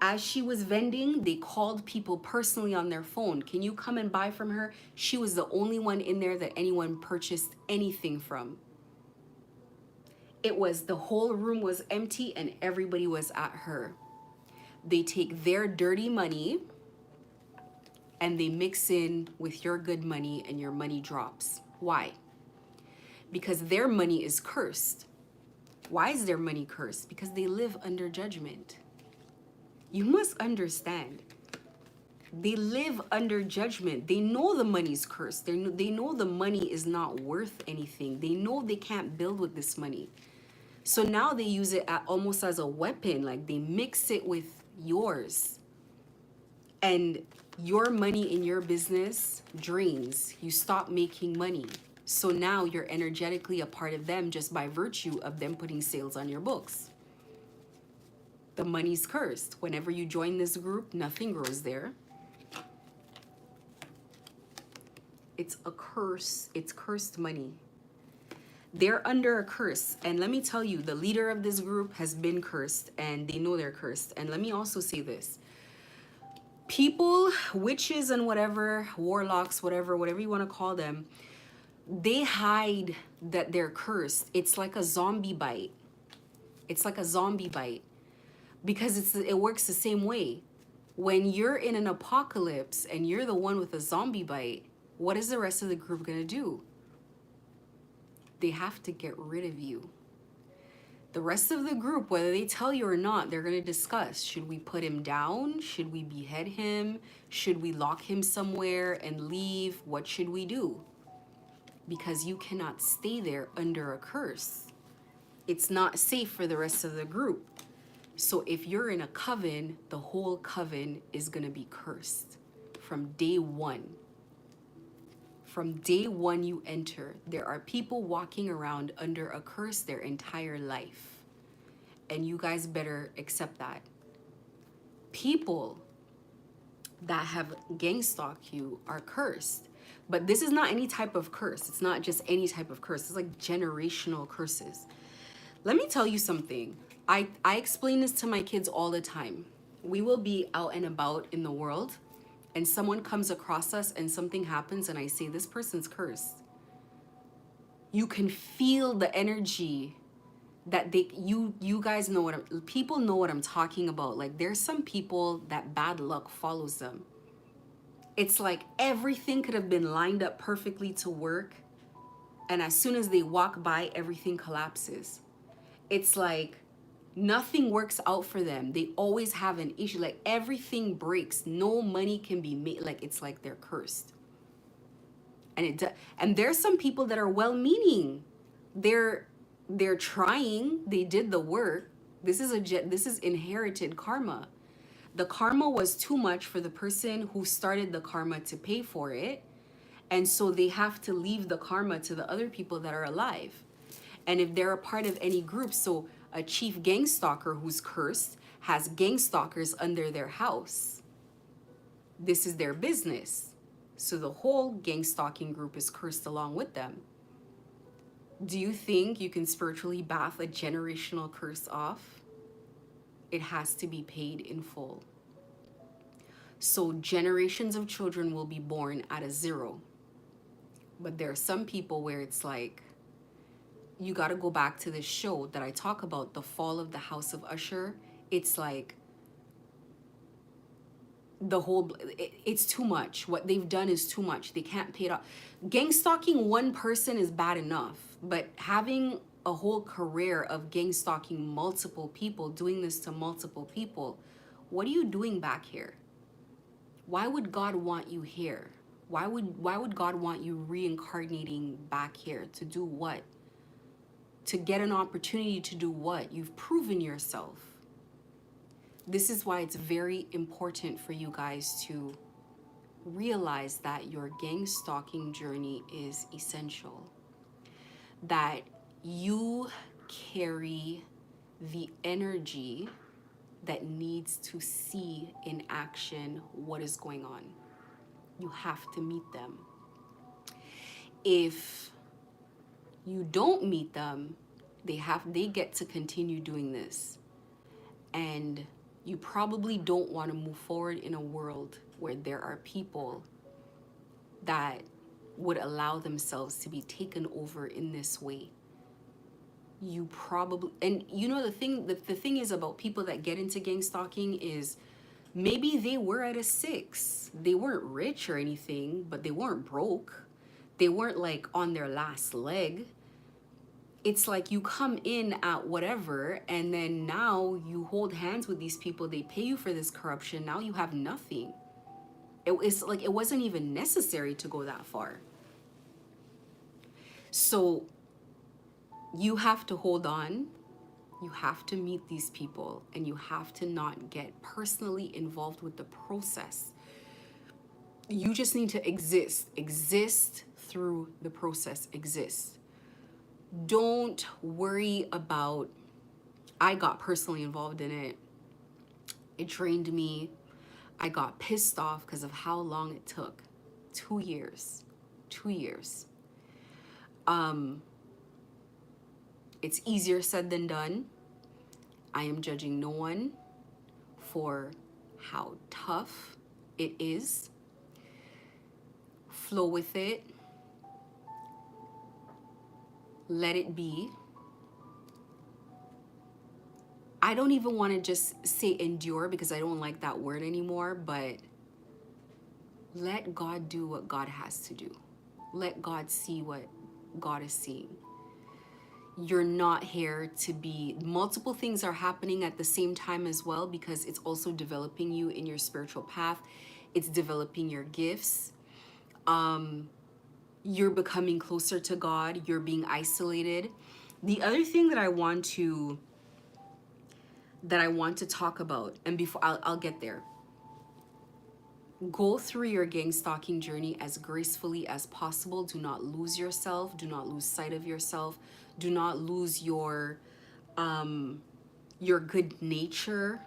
As she was vending, they called people personally on their phone. Can you come and buy from her? She was the only one in there that anyone purchased anything from. It was, the whole room was empty and everybody was at her. They take their dirty money and they mix in with your good money and your money drops. Why? Because their money is cursed. Why is their money cursed? Because they live under judgment. You must understand. They live under judgment. They know the money's cursed. They know the money is not worth anything. They know they can't build with this money. So now they use it almost as a weapon. Like they mix it with yours. And your money in your business drains. You stop making money. So now you're energetically a part of them just by virtue of them putting sales on your books. The money's cursed. Whenever you join this group, nothing grows there. It's a curse. It's cursed money. They're under a curse. And let me tell you, the leader of this group has been cursed and they know they're cursed. And let me also say this. People, witches and whatever, warlocks, whatever you want to call them, they hide that they're cursed. It's like a zombie bite. It's like a zombie bite. Because it works the same way. When you're in an apocalypse and you're the one with a zombie bite, what is the rest of the group going to do? They have to get rid of you. The rest of the group, whether they tell you or not, they're going to discuss. Should we put him down? Should we behead him? Should we lock him somewhere and leave? What should we do? Because you cannot stay there under a curse. It's not safe for the rest of the group. So if you're in a coven, the whole coven is going to be cursed from day one. From day one you enter, there are people walking around under a curse their entire life. And you guys better accept that. People that have gang stalked you are cursed. But this is not any type of curse. It's not just any type of curse. It's like generational curses. Let me tell you something. I explain this to my kids all the time. We will be out and about in the world and someone comes across us and something happens and I say, this person's cursed. You can feel the energy that you guys know people know what I'm talking about. Like there's some people that bad luck follows them. It's like everything could have been lined up perfectly to work, and as soon as they walk by, everything collapses. It's like nothing works out for them. They always have an issue. Like everything breaks. No money can be made. Like it's like they're cursed. And there's some people that are well-meaning. They're trying. They did the work. This is inherited karma. The karma was too much for the person who started the karma to pay for it. And so they have to leave the karma to the other people that are alive. And if they're a part of any group, so a chief gang stalker who's cursed has gang stalkers under their house. This is their business. So the whole gang stalking group is cursed along with them. Do you think you can spiritually bath a generational curse off? It has to be paid in full. So generations of children will be born at a zero. But there are some people where it's like, you got to go back to this show that I talk about, The Fall of the House of Usher. It's like it's too much. What they've done is too much. They can't pay it off. Gang stalking one person is bad enough, but having a whole career of gang stalking multiple people, doing this to multiple people, what are you doing back here? Why would God want you here? Why would God want you reincarnating back here to do what? To get an opportunity to do what? You've proven yourself. This is why it's very important for you guys to realize that your gang stalking journey is essential. That you carry the energy that needs to see in action what is going on. You have to meet them. If you don't meet them, they get to continue doing this. And you probably don't want to move forward in a world where there are people that would allow themselves to be taken over in this way. You probably, and you know, the thing is about people that get into gang stalking is maybe they were at a 6. They weren't rich or anything, but they weren't broke. They weren't like on their last leg. It's like you come in at whatever, and then now you hold hands with these people. They pay you for this corruption. Now you have nothing. It's like it wasn't even necessary to go that far. So you have to hold on. You have to meet these people, and you have to not get personally involved with the process. You just need to exist through the process, exist. Don't worry about, I got personally involved in it. It drained me. I got pissed off because of how long it took. 2 years. 2 years. It's easier said than done. I am judging no one for how tough it is. Flow with it. Let it be. I don't even want to just say endure because I don't like that word anymore, but let God do what God has to do. Let God see what God is seeing. You're not here to be, multiple things are happening at the same time as well, because it's also developing you in your spiritual path. It's developing your gifts. You're becoming closer to God. You're being isolated. The other thing that I want to that I want to talk about, and before I'll get there. Go through your gang stalking journey as gracefully as possible. Do not lose yourself. Do not lose sight of yourself. Do not lose your good nature.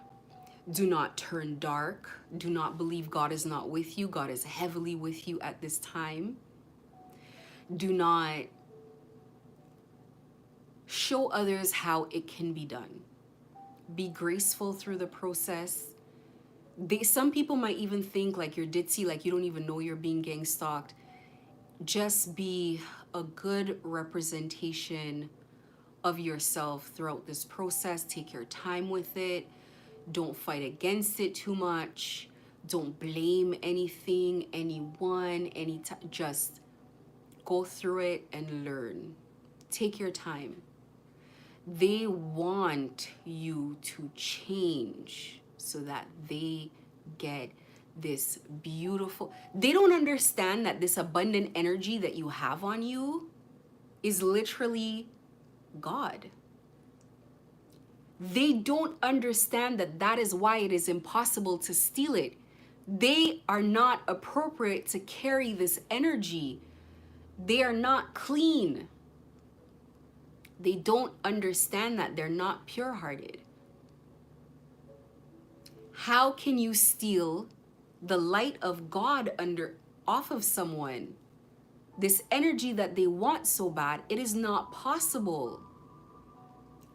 Do not turn dark. Do not believe God is not with you. God is heavily with you at this time. Do not show others how it can be done. Be graceful through the process. Some people might even think like you're ditzy, like you don't even know you're being gang stalked. Just be a good representation of yourself throughout this process. Take your time with it. Don't fight against it too much. Don't blame anything, anyone, just go through it and learn. Take your time. They want you to change so that they get this beautiful. They don't understand that this abundant energy that you have on you is literally God. They don't understand that that is why it is impossible to steal it. They are not appropriate to carry this energy. They are not clean. They don't understand that they're not pure-hearted. How can you steal the light of God off of someone? This energy that they want so bad, it is not possible.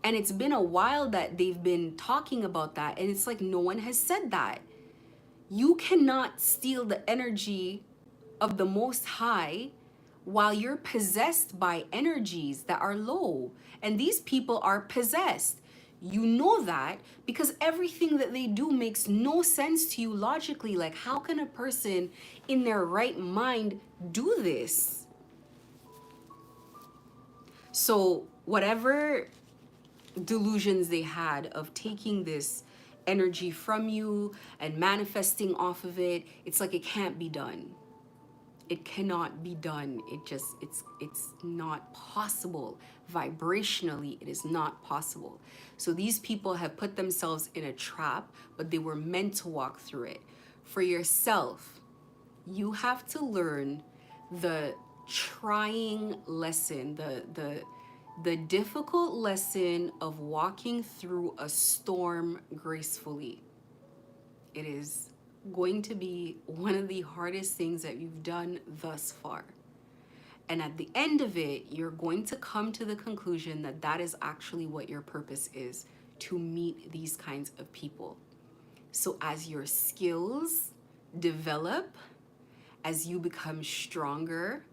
And it's been a while that they've been talking about that, and it's like no one has said that. You cannot steal the energy of the Most High while you're possessed by energies that are low. And these people are possessed. You know that because everything that they do makes no sense to you logically. Like, how can a person in their right mind do this? So whatever delusions they had of taking this energy from you and manifesting off of it, it's like it can't be done. It cannot be done. It's not possible. Vibrationally, it is not possible. So these people have put themselves in a trap, but they were meant to walk through it. For yourself, you have to learn the trying lesson, the difficult lesson of walking through a storm gracefully. It is going to be one of the hardest things that you've done thus far. And at the end of it, you're going to come to the conclusion that that is actually what your purpose is, to meet these kinds of people. So as your skills develop, as you become stronger,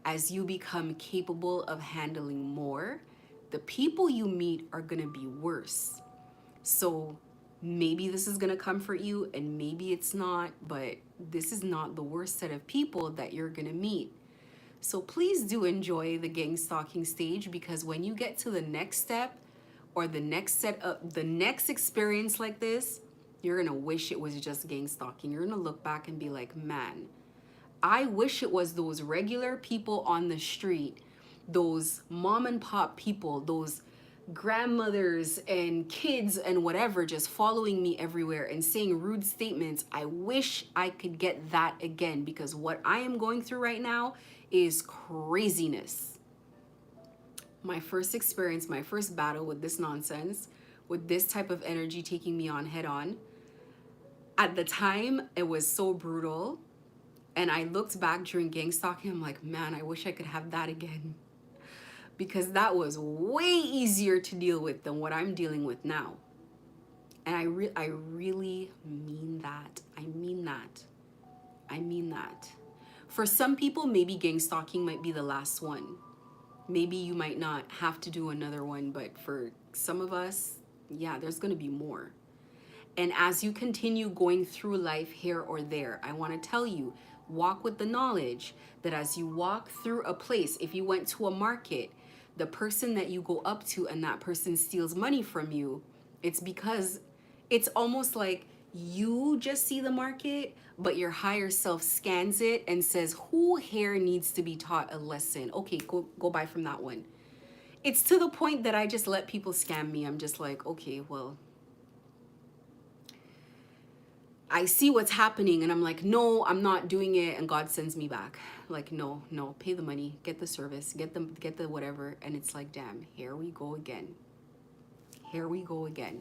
as you become capable of handling more, the people you meet are going to be worse. So maybe this is going to comfort you and maybe it's not, but this is not the worst set of people that you're going to meet. So please do enjoy the gang stalking stage, because when you get to the next step or the next experience like this, you're going to wish it was just gang stalking. You're going to look back and be like, man, I wish it was those regular people on the street, those mom and pop people, those grandmothers and kids and whatever just following me everywhere and saying rude statements. I wish I could get that again, because what I am going through right now is craziness. My first experience, my first battle with this nonsense, with this type of energy taking me on head on, at the time it was so brutal. And I looked back during gang stalking, I'm like, man, I wish I could have that again. Because that was way easier to deal with than what I'm dealing with now. And I really mean that. I mean that. I mean that. For some people, maybe gang stalking might be the last one. Maybe you might not have to do another one, but for some of us, yeah, there's going to be more. And as you continue going through life here or there, I want to tell you, walk with the knowledge that as you walk through a place, if you went to a market, the person that you go up to and that person steals money from you, it's because it's almost like you just see the market, but your higher self scans it and says, who here needs to be taught a lesson? Okay, go buy from that one. It's to the point that I just let people scam me. I'm just like, okay, well, I see what's happening and I'm like, no, I'm not doing it. And God sends me back. Like, no, no, pay the money, get the service, get the whatever. And it's like, damn, here we go again. Here we go again.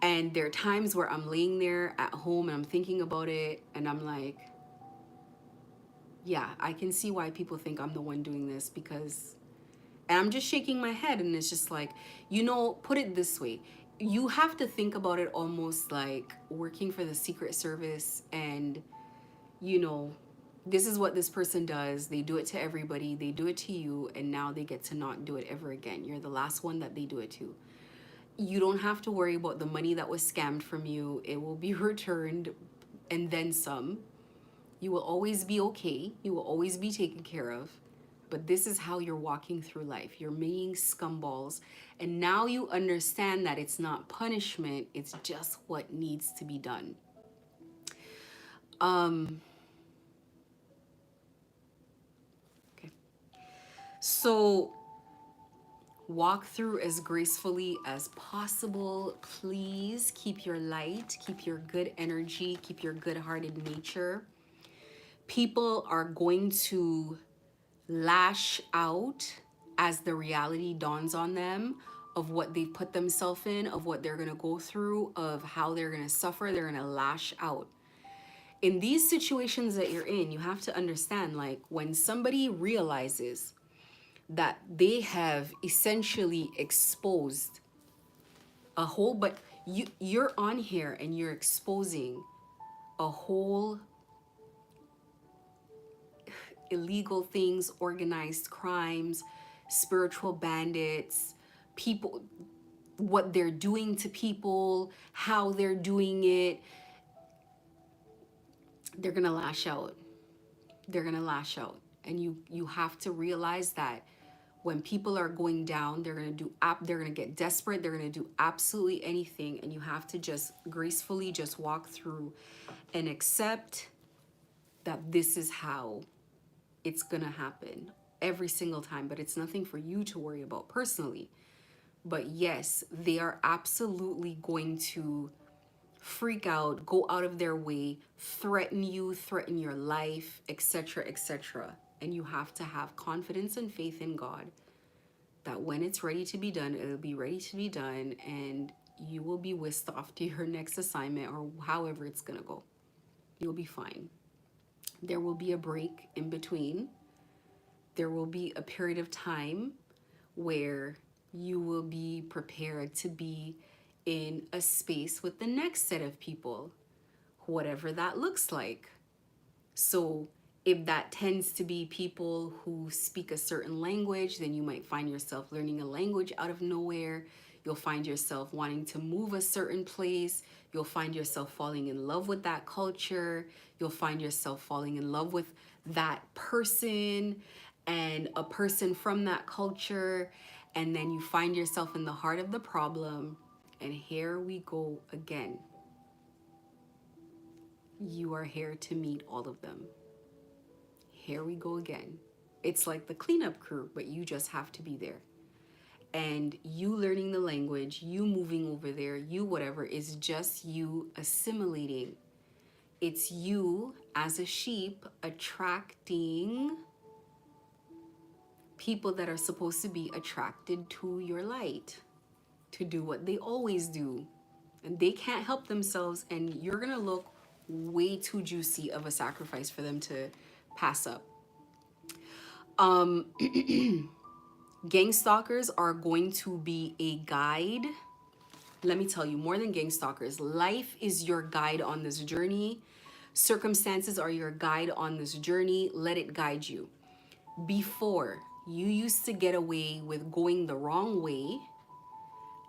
And there are times where I'm laying there at home and I'm thinking about it and I'm like, yeah, I can see why people think I'm the one doing this, because, and I'm just shaking my head and it's just like, put it this way. You have to think about it almost like working for the Secret Service and, this is what this person does. They do it to everybody. They do it to you. And now they get to not do it ever again. You're the last one that they do it to. You don't have to worry about the money that was scammed from you. It will be returned and then some. You will always be okay. You will always be taken care of. But this is how you're walking through life. You're making scumballs. And now you understand that it's not punishment. It's just what needs to be done. Okay. So walk through as gracefully as possible. Please keep your light, keep your good energy, keep your good-hearted nature. People are going to lash out as the reality dawns on them of what they've put themselves in, of what they're going to go through, of how they're going to suffer. They're going to lash out. In these situations that you're in, you have to understand, like, when somebody realizes that they have essentially exposed a whole, but you're on here and you're exposing a whole illegal things, organized crimes, spiritual bandits, people, what they're doing to people, how they're doing it. They're gonna lash out. They're gonna lash out. And you have to realize that when people are going down, they're gonna get desperate, they're gonna do absolutely anything, and you have to just gracefully just walk through and accept that this is how it's gonna happen every single time. But it's nothing for you to worry about personally. But yes, they are absolutely going to freak out, go out of their way, threaten you, threaten your life, etc., etc. And you have to have confidence and faith in God that when it's ready to be done, it'll be ready to be done, and you will be whisked off to your next assignment, or however it's gonna go. You'll be fine. There will be a break in between. There will be a period of time where you will be prepared to be in a space with the next set of people, whatever that looks like. So if that tends to be people who speak a certain language, then you might find yourself learning a language out of nowhere. You'll find yourself wanting to move a certain place. You'll find yourself falling in love with that culture. You'll find yourself falling in love with that person and a person from that culture. And then you find yourself in the heart of the problem. And here we go again. You are here to meet all of them. Here we go again. It's like the cleanup crew, but you just have to be there. And you learning the language, you moving over there, you whatever, is just you assimilating. It's you as a sheep attracting people that are supposed to be attracted to your light, to do what they always do. And they can't help themselves, and you're gonna look way too juicy of a sacrifice for them to pass up. Gang stalkers are going to be a guide. Let me tell you, more than gang stalkers, life is your guide on this journey. Circumstances are your guide on this journey. Let it guide you. Before, you used to get away with going the wrong way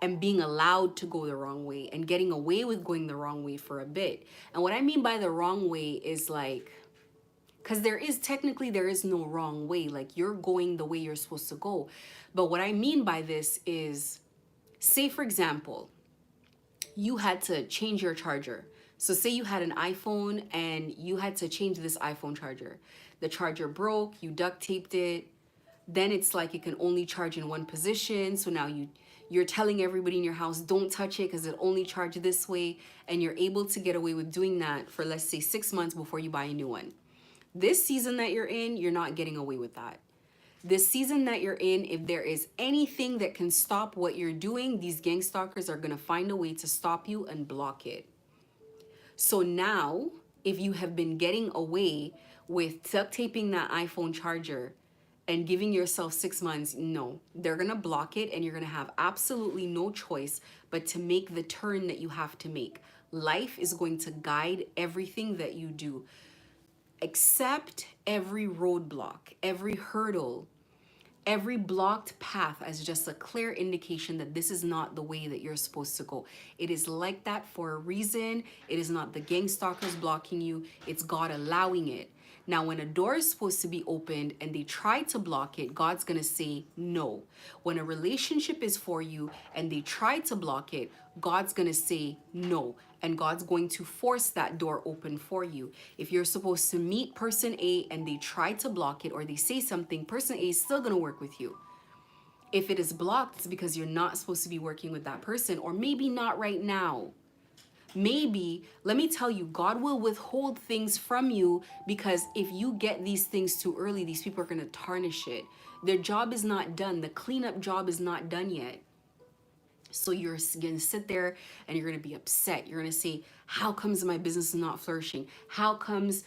and being allowed to go the wrong way and getting away with going the wrong way for a bit. And what I mean by the wrong way is like, because there is no wrong way. Like, you're going the way you're supposed to go. But what I mean by this is, say for example, you had to change your charger. So say you had an iPhone and you had to change this iPhone charger. The charger broke, you duct taped it, Then it's like it can only charge in one position. So now you're telling everybody in your house, don't touch it because it only charge this way. And you're able to get away with doing that for, let's say, 6 months before you buy a new one. This season that you're in, you're not getting away with that. This season that you're in, if there is anything that can stop what you're doing, these gang stalkers are going to find a way to stop you and block it. So now, if you have been getting away with duct taping that iPhone charger and giving yourself 6 months, no, they're gonna block it and you're gonna have absolutely no choice but to make the turn that you have to make. Life is going to guide everything that you do. Accept every roadblock, every hurdle, every blocked path as just a clear indication that this is not the way that you're supposed to go. It is like that for a reason. It is not the gang stalkers blocking you. It's God allowing it. Now, when a door is supposed to be opened and they try to block it, God's going to say no. When a relationship is for you and they try to block it, God's going to say no. And God's going to force that door open for you. If you're supposed to meet person A and they try to block it or they say something, person A is still going to work with you. If it is blocked, it's because you're not supposed to be working with that person, or maybe not right now. Maybe, let me tell you, God will withhold things from you because if you get these things too early, these people are going to tarnish it. Their job is not done. The cleanup job is not done yet. So you're going to sit there and you're going to be upset. You're going to say, how comes my business is not flourishing? How comes,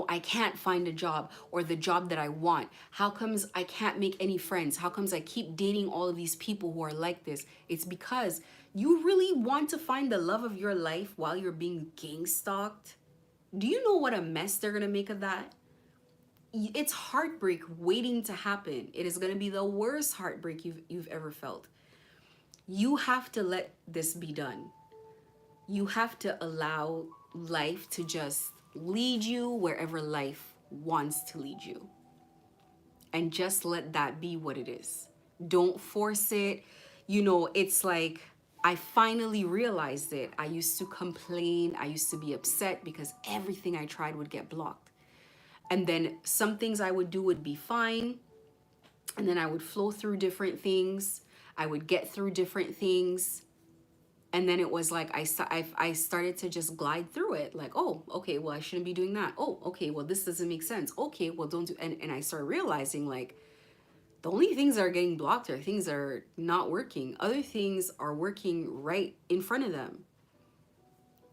I can't find a job or the job that I want? How comes I can't make any friends? How comes I keep dating all of these people who are like this? It's because you really want to find the love of your life while you're being gang stalked. Do you know what a mess they're going to make of that? It's heartbreak waiting to happen. It is going to be the worst heartbreak you've ever felt. You have to let this be done. You have to allow life to just lead you wherever life wants to lead you. And just let that be what it is. Don't force it. It's like I finally realized it. I used to complain. I used to be upset because everything I tried would get blocked. And then some things I would do would be fine. And then I would flow through different things. I would get through different things. And then it was like I started to just glide through it. Like, oh, okay, well, I shouldn't be doing that. Oh, okay, well, this doesn't make sense. Okay, well, don't do. And I started realizing, like, the only things that are getting blocked are things that are not working. Other things are working right in front of them.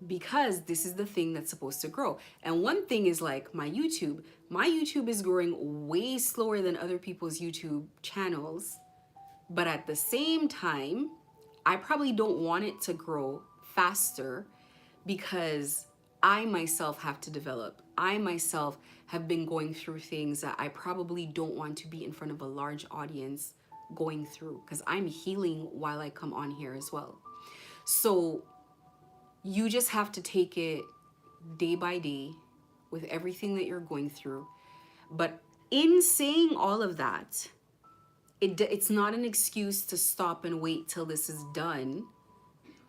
Because this is the thing that's supposed to grow. And one thing is like my YouTube. My YouTube is growing way slower than other people's YouTube channels. But at the same time, I probably don't want it to grow faster because I myself have to develop. I myself have been going through things that I probably don't want to be in front of a large audience going through because I'm healing while I come on here as well. So you just have to take it day by day with everything that you're going through. But in saying all of that, it's not an excuse to stop and wait till this is done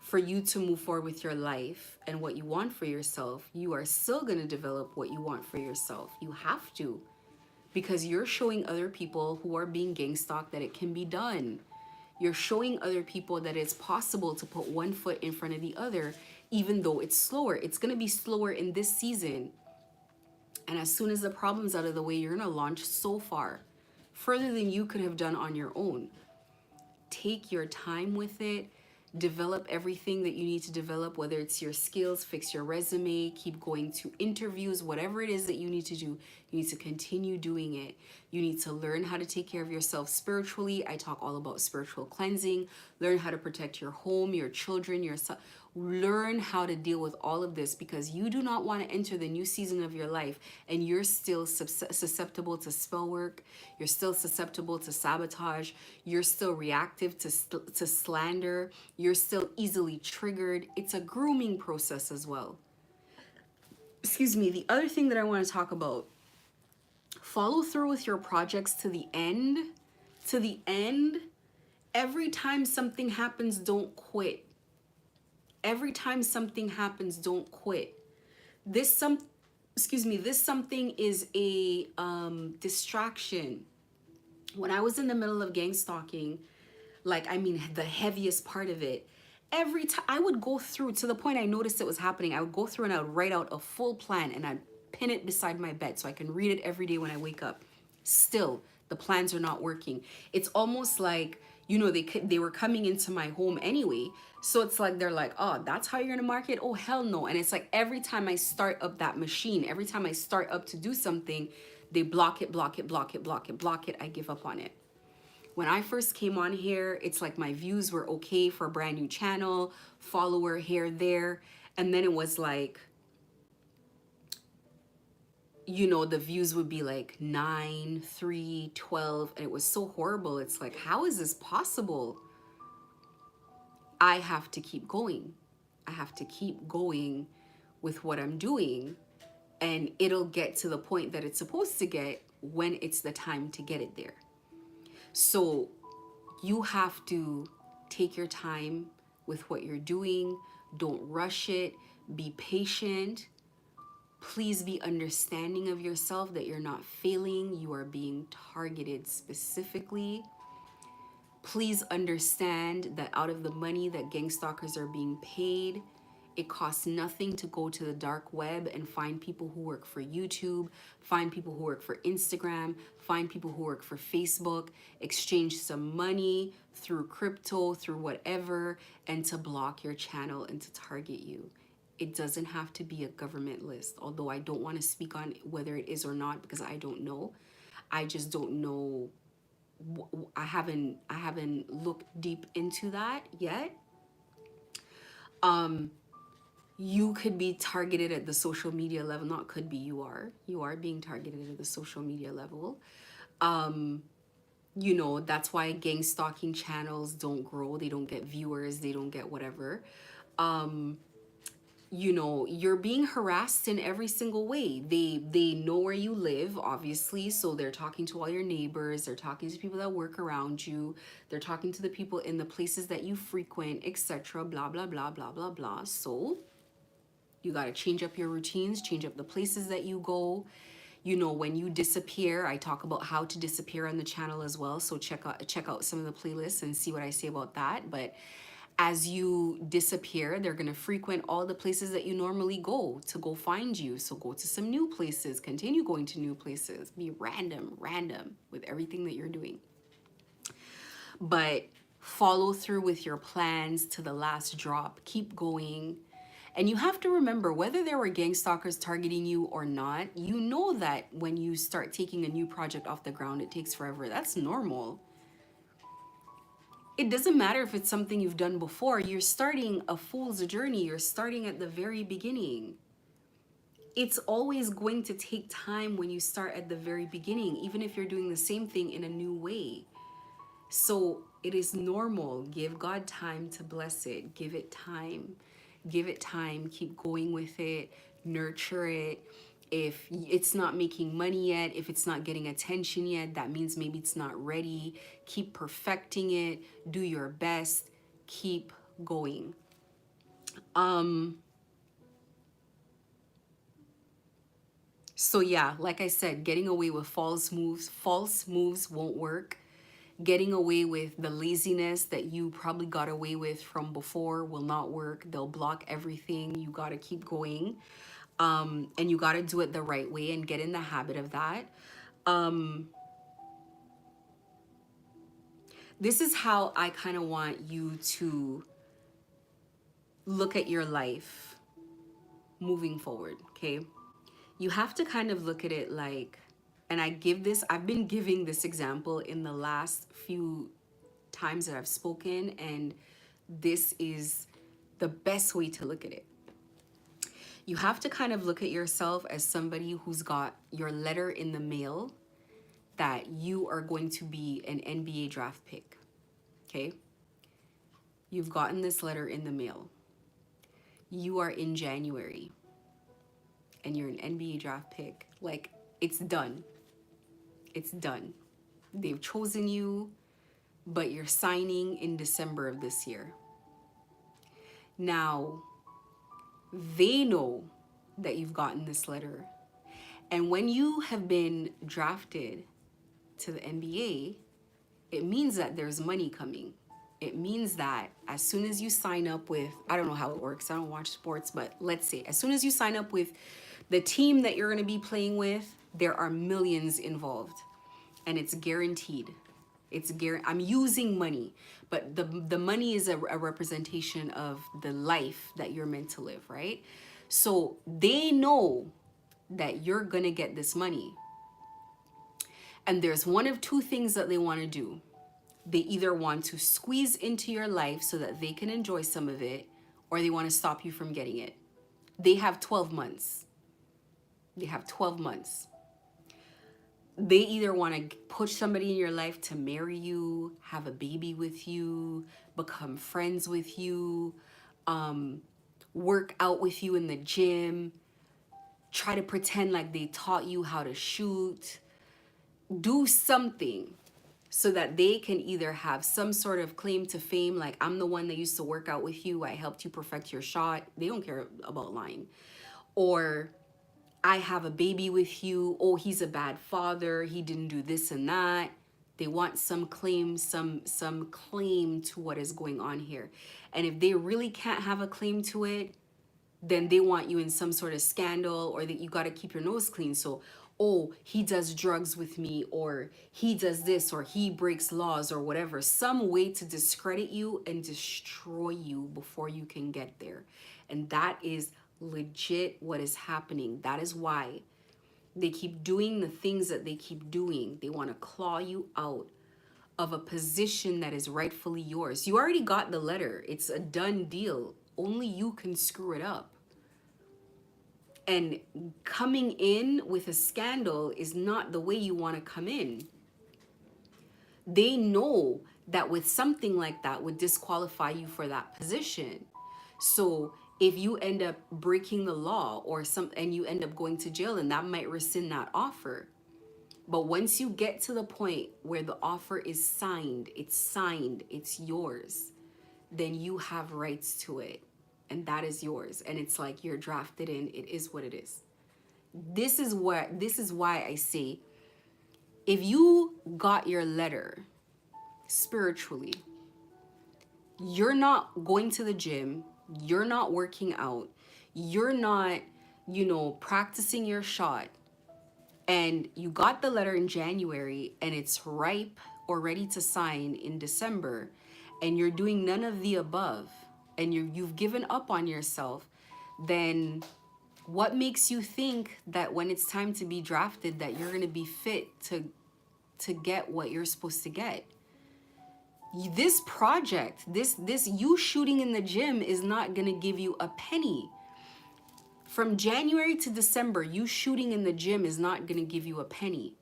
for you to move forward with your life and what you want for yourself. You are still going to develop what you want for yourself. You have to, because you're showing other people who are being gang stalked that it can be done. You're showing other people that it's possible to put one foot in front of the other, even though it's slower. It's going to be slower in this season. And as soon as the problem's out of the way, you're going to launch so far, further than you could have done on your own. Take your time with it. Develop everything that you need to develop, whether it's your skills, fix your resume, keep going to interviews, whatever it is that you need to do, you need to continue doing it. You need to learn how to take care of yourself spiritually. I talk all about spiritual cleansing. Learn how to protect your home, your children, yourself. Learn how to deal with all of this because you do not want to enter the new season of your life and you're still susceptible to spell work. You're still susceptible to sabotage. You're still reactive to slander. You're still easily triggered. It's a grooming process as well. Excuse me. The other thing that I want to talk about, follow through with your projects to the end. To the end. Every time something happens, don't quit. Every time something happens, don't quit. This something is a distraction. When I was in the middle of gang stalking, like, I mean, the heaviest part of it, every time I would go through, to the point I noticed it was happening, I would go through and I would write out a full plan and I'd pin it beside my bed so I can read it every day when I wake up. Still, the plans are not working. It's almost like, you know, they were coming into my home anyway. So it's like, they're like, oh, that's how you're gonna market? Oh, hell no. And it's like, every time I start up that machine, every time I start up to do something, they block it, block it, block it, block it, block it. I give up on it. When I first came on here, it's like my views were okay for a brand new channel, follower here, there. And then it was like, you know, the views would be like 9, 3, 12, and it was so horrible. It's like, how is this possible? I have to keep going. I have to keep going with what I'm doing, and it'll get to the point that it's supposed to get when it's the time to get it there. So you have to take your time with what you're doing. Don't rush it. Be patient. Please be understanding of yourself that you're not failing. You are being targeted specifically. Please understand that out of the money that gang stalkers are being paid, it costs nothing to go to the dark web and find people who work for YouTube, find people who work for Instagram, find people who work for Facebook, exchange some money through crypto, through whatever, and to block your channel and to target you. It doesn't have to be a government list, although I don't want to speak on whether it is or not because I don't know. I just don't know. I haven't looked deep into that yet. You could be targeted at the social media level. Not could be, you are being targeted at the social media level. You know, that's why gang stalking channels don't grow. They don't get viewers, they don't get whatever. You know, you're being harassed in every single way. They know where you live, obviously, so they're talking to all your neighbors, they're talking to people that work around you, they're talking to the people in the places that you frequent, etc. Blah blah blah blah blah blah. So you got to change up your routines, change up the places that you go. You know, when you disappear, I talk about how to disappear on the channel as well, so check out some of the playlists and see what I say about that. But as you disappear, they're going to frequent all the places that you normally go to go find you. So go to some new places, continue going to new places, be random with everything that you're doing. But follow through with your plans to the last drop. Keep going. And you have to remember, whether there were gang stalkers targeting you or not, you know that when you start taking a new project off the ground, it takes forever. That's normal. It doesn't matter if it's something you've done before. You're starting a fool's journey. You're starting at the very beginning. It's always going to take time when you start at the very beginning, even if you're doing the same thing in a new way. So it is normal. Give God time to bless it. Give it time. Give it time. Keep going with it. Nurture it. If it's not making money yet, if it's not getting attention yet, that means maybe it's not ready. Keep perfecting it. Do your best. Keep going. So yeah, like I said, getting away with false moves won't work. Getting away with the laziness that you probably got away with from before will not work. They'll block everything. You got to keep going. And you got to do it the right way and get in the habit of that. This is how I kind of want you to look at your life moving forward, okay? You have to kind of look at it like, and I've been giving this example in the last few times that I've spoken, and this is the best way to look at it. You have to kind of look at yourself as somebody who's got your letter in the mail that you are going to be an NBA draft pick, okay? You've gotten this letter in the mail. You are in January and you're an NBA draft pick. Like, it's done. It's done. They've chosen you, but you're signing in December of this year. Now, they know that you've gotten this letter. And when you have been drafted, to the NBA, it means that there's money coming. It means that as soon as you sign up with, I don't know how it works, I don't watch sports, but let's say as soon as you sign up with the team that you're going to be playing with, there are millions involved, and it's guaranteed. I'm using money, but the money is a representation of the life that you're meant to live, right? So they know that you're going to get this money. And there's one of two things that they want to do. They either want to squeeze into your life so that they can enjoy some of it, or they want to stop you from getting it. They have 12 months. They have 12 months. They either want to push somebody in your life to marry you, have a baby with you, become friends with you, work out with you in the gym, try to pretend like they taught you how to shoot, do something so that they can either have some sort of claim to fame, like I'm the one that used to work out with you, I helped you perfect your shot. They don't care about lying. Or I have a baby with you. Oh, he's a bad father. He didn't do this and that. They want some claim, some claim to what is going on here. And if they really can't have a claim to it, then they want you in some sort of scandal, or that you got to keep your nose clean. So, oh, he does drugs with me, or he does this, or he breaks laws, or whatever. Some way to discredit you and destroy you before you can get there. And that is legit what is happening. That is why they keep doing the things that they keep doing. They want to claw you out of a position that is rightfully yours. You already got the letter. It's a done deal. Only you can screw it up. And coming in with a scandal is not the way you want to come in. They know that with something like that would disqualify you for that position. So if you end up breaking the law and you end up going to jail, and that might rescind that offer. But once you get to the point where the offer is signed, it's yours, then you have rights to it. And that is yours. And it's like you're drafted in. It is what it is. This is why I say, if you got your letter spiritually, you're not going to the gym, you're not working out, you're not, practicing your shot, and you got the letter in January and it's ripe or ready to sign in December, and you're doing none of the above, and you've given up on yourself, then what makes you think that when it's time to be drafted that you're going to be fit to get what you're supposed to get? This project, this you shooting in the gym is not going to give you a penny. From January to December, you shooting in the gym is not going to give you a penny.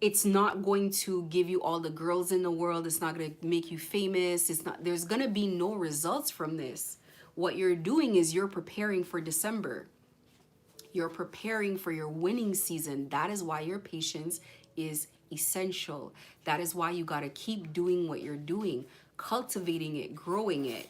It's not going to give you all the girls in the world. It's not going to make you famous. There's going to be no results from this. What you're doing is you're preparing for December. You're preparing for your winning season. That is why your patience is essential. That is why you got to keep doing what you're doing, cultivating it, growing it.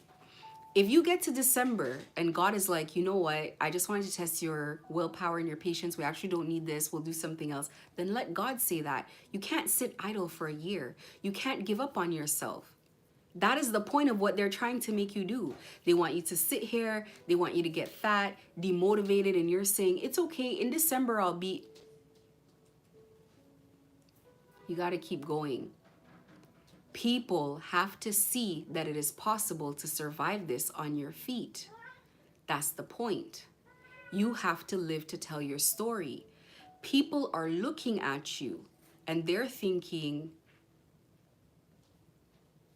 If you get to December and God is like, you know what, I just wanted to test your willpower and your patience. We actually don't need this. We'll do something else. Then let God say that. You can't sit idle for a year. You can't give up on yourself. That is the point of what they're trying to make you do. They want you to sit here. They want you to get fat, demotivated, and you're saying, it's okay. In December, I'll be... You got to keep going. People have to see that it is possible to survive this on your feet. That's the point. You have to live to tell your story. People are looking at you and they're thinking,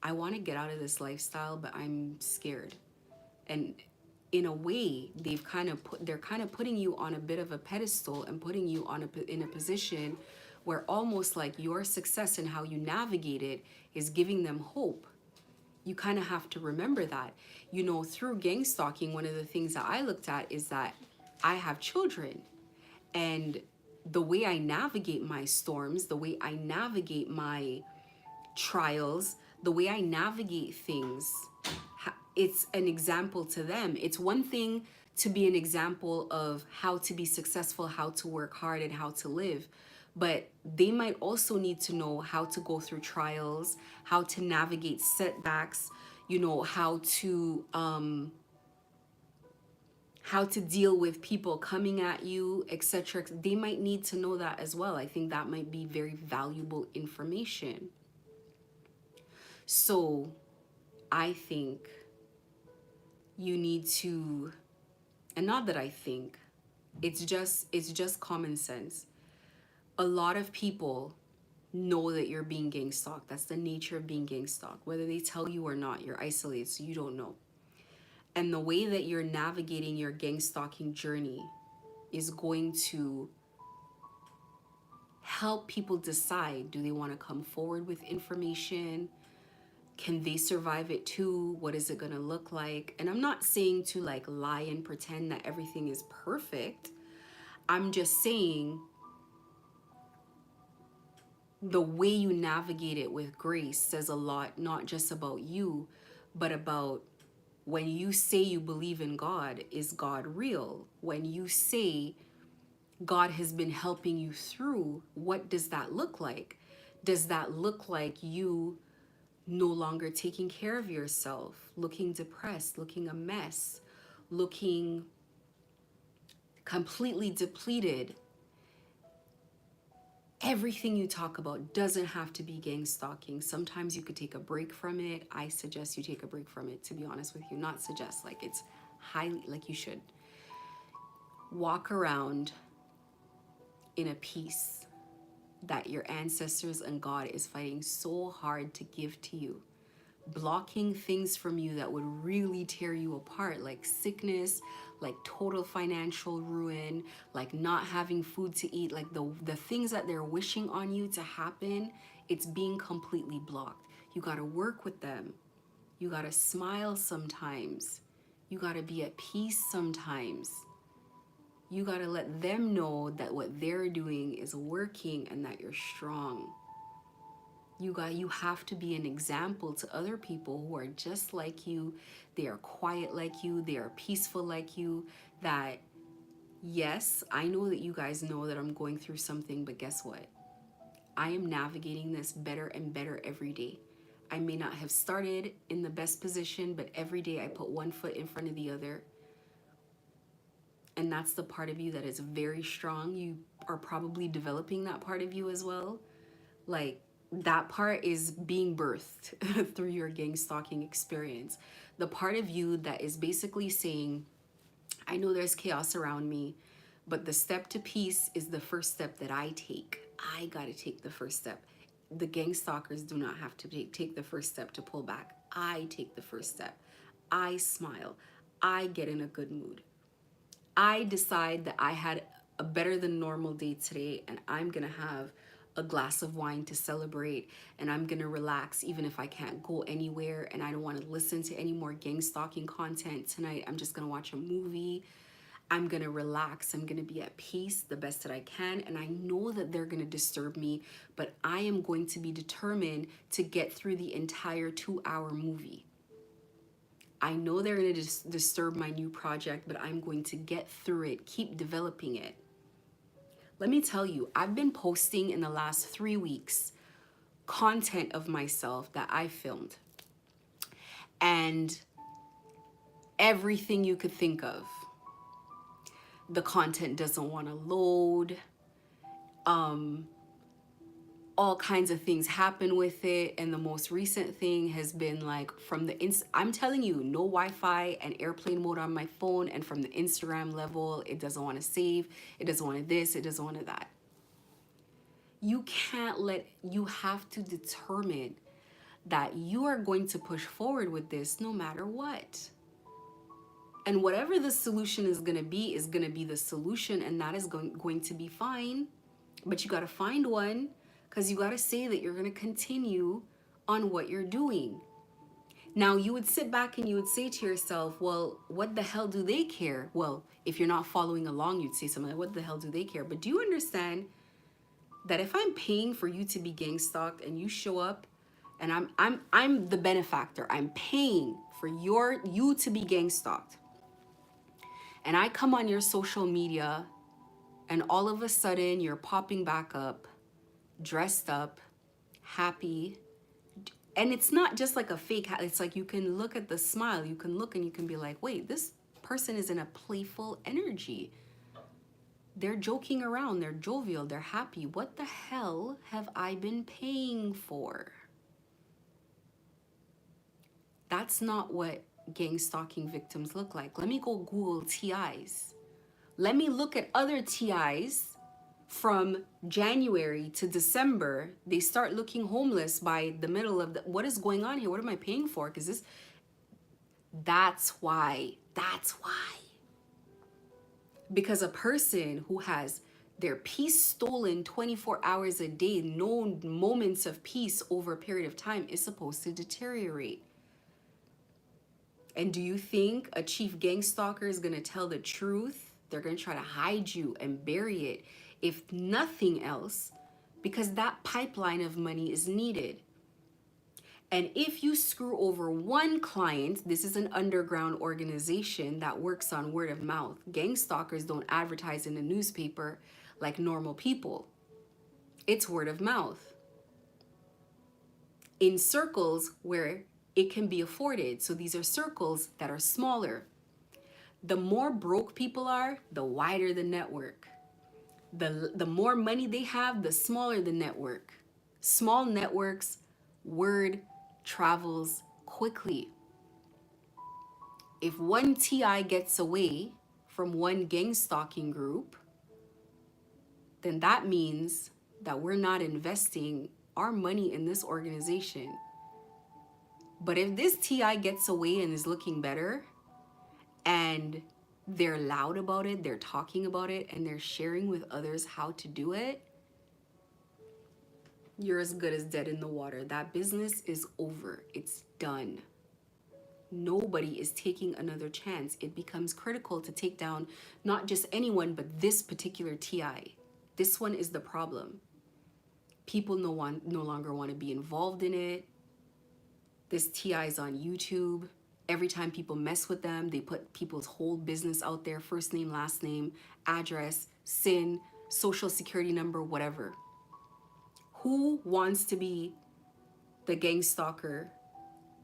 I want to get out of this lifestyle, but I'm scared. And in a way, they're kind of putting you on a bit of a pedestal and putting you in a position where almost like your success and how you navigate it is giving them hope. You kind of have to remember that. Through gang stalking, one of the things that I looked at is that I have children. And the way I navigate my storms, the way I navigate my trials, the way I navigate things, it's an example to them. It's one thing to be an example of how to be successful, how to work hard, and how to live. but they might also need to know how to go through trials, how to navigate setbacks, you know, how to deal with people coming at you, etc. They might need to know that as well. I think that might be very valuable information. So I think you need to, and not that I think, it's just common sense. A lot of people know that you're being gang stalked. That's the nature of being gang stalked. Whether they tell you or not, you're isolated, so you don't know. And the way that you're navigating your gang stalking journey is going to help people decide, do they want to come forward with information? Can they survive it too? What is it going to look like? And I'm not saying to like lie and pretend that everything is perfect. I'm just saying the way you navigate it with grace says a lot, not just about you, but about when you say you believe in God, is God real? When you say God has been helping you through, what does that look like? Does that look like you no longer taking care of yourself, looking depressed, looking a mess, looking completely depleted? Everything you talk about doesn't have to be gang stalking. Sometimes you could take a break from it. I suggest you take a break from it, to be honest with you. Not suggest, like it's highly, like you should. Walk around in a peace that your ancestors and God is fighting so hard to give to you. Blocking things from you that would really tear you apart, like sickness, like total financial ruin, like not having food to eat, like the things that they're wishing on you to happen, it's being completely blocked. You got to work with them. You got to smile sometimes. You got to be at peace sometimes. You got to let them know that what they're doing is working and that you're strong. You have to be an example to other people who are just like you. They are quiet like you, they are peaceful like you. That yes, I know that you guys know that I'm going through something, but guess what? I am navigating this better and better every day. I may not have started in the best position, but every day I put one foot in front of the other. And that's the part of you that is very strong. You are probably developing that part of you as well. Like, that part is being birthed through your gang stalking experience. The part of you that is basically saying, I know there's chaos around me, but the step to peace is the first step that I take. I got to take the first step. The gang stalkers do not have to take the first step to pull back. I take the first step. I smile. I get in a good mood. I decide that I had a better than normal day today, and I'm gonna have a glass of wine to celebrate, and I'm gonna relax even if I can't go anywhere and I don't want to listen to any more gang stalking content tonight. I'm just gonna watch a movie. I'm gonna relax. I'm gonna be at peace the best that I can, and I know that they're gonna disturb me, but I am going to be determined to get through the entire 2-hour movie. I know they're going to disturb my new project, but I'm going to get through it, keep developing it. Let me tell you, I've been posting in the last 3 weeks content of myself that I filmed. And everything you could think of. The content doesn't want to load. All kinds of things happen with it, and the most recent thing has been like from the I'm telling you, no Wi-Fi and airplane mode on my phone, and from the Instagram level, it doesn't want to save, it doesn't want to this, it doesn't want to that. You have to determine that you are going to push forward with this no matter what. And whatever the solution is going to be the solution, and that is going to be fine. But you got to find one, because you got to say that you're going to continue on what you're doing. Now, you would sit back and you would say to yourself, well, what the hell do they care? Well, if you're not following along, you'd say something like, what the hell do they care? But do you understand that if I'm paying for you to be gang stalked and you show up and I'm the benefactor, I'm paying for you to be gang stalked, and I come on your social media And all of a sudden, you're popping back up, dressed up, happy. And it's not just like a fake, it's like you can look at the smile, you can look and you can be like, wait, this person is in a playful energy. They're joking around, they're jovial, they're happy. What the hell have I been paying for? That's not what gang stalking victims look like. Let me go Google TIs. Let me look at other TIs from January to December. They start looking homeless by the middle of the, what is going on here? What am I paying for? Because that's why. Because a person who has their peace stolen 24 hours a day, no moments of peace over a period of time, is supposed to deteriorate. And do you think a chief gang stalker is going to tell the truth? They're going to try to hide you and bury it, if nothing else, because that pipeline of money is needed. And if you screw over one client, this is an underground organization that works on word of mouth. Gang stalkers don't advertise in the newspaper like normal people. It's word of mouth. In circles where it can be afforded. So these are circles that are smaller. The more broke people are, the wider the network. The more money they have, the smaller the network. Small networks, word travels quickly. If one TI gets away from one gang stalking group, then that means that we're not investing our money in this organization. But if this TI gets away and is looking better, and they're loud about it, they're talking about it, and they're sharing with others how to do it, you're as good as dead in the water. That business is over. It's done. Nobody is taking another chance. It becomes critical to take down not just anyone, but this particular TI. This one is the problem. People no longer want to be involved in it. This TI is on YouTube. Every time people mess with them, they put people's whole business out there, first name, last name, address, SIN, social security number, whatever. Who wants to be the gang stalker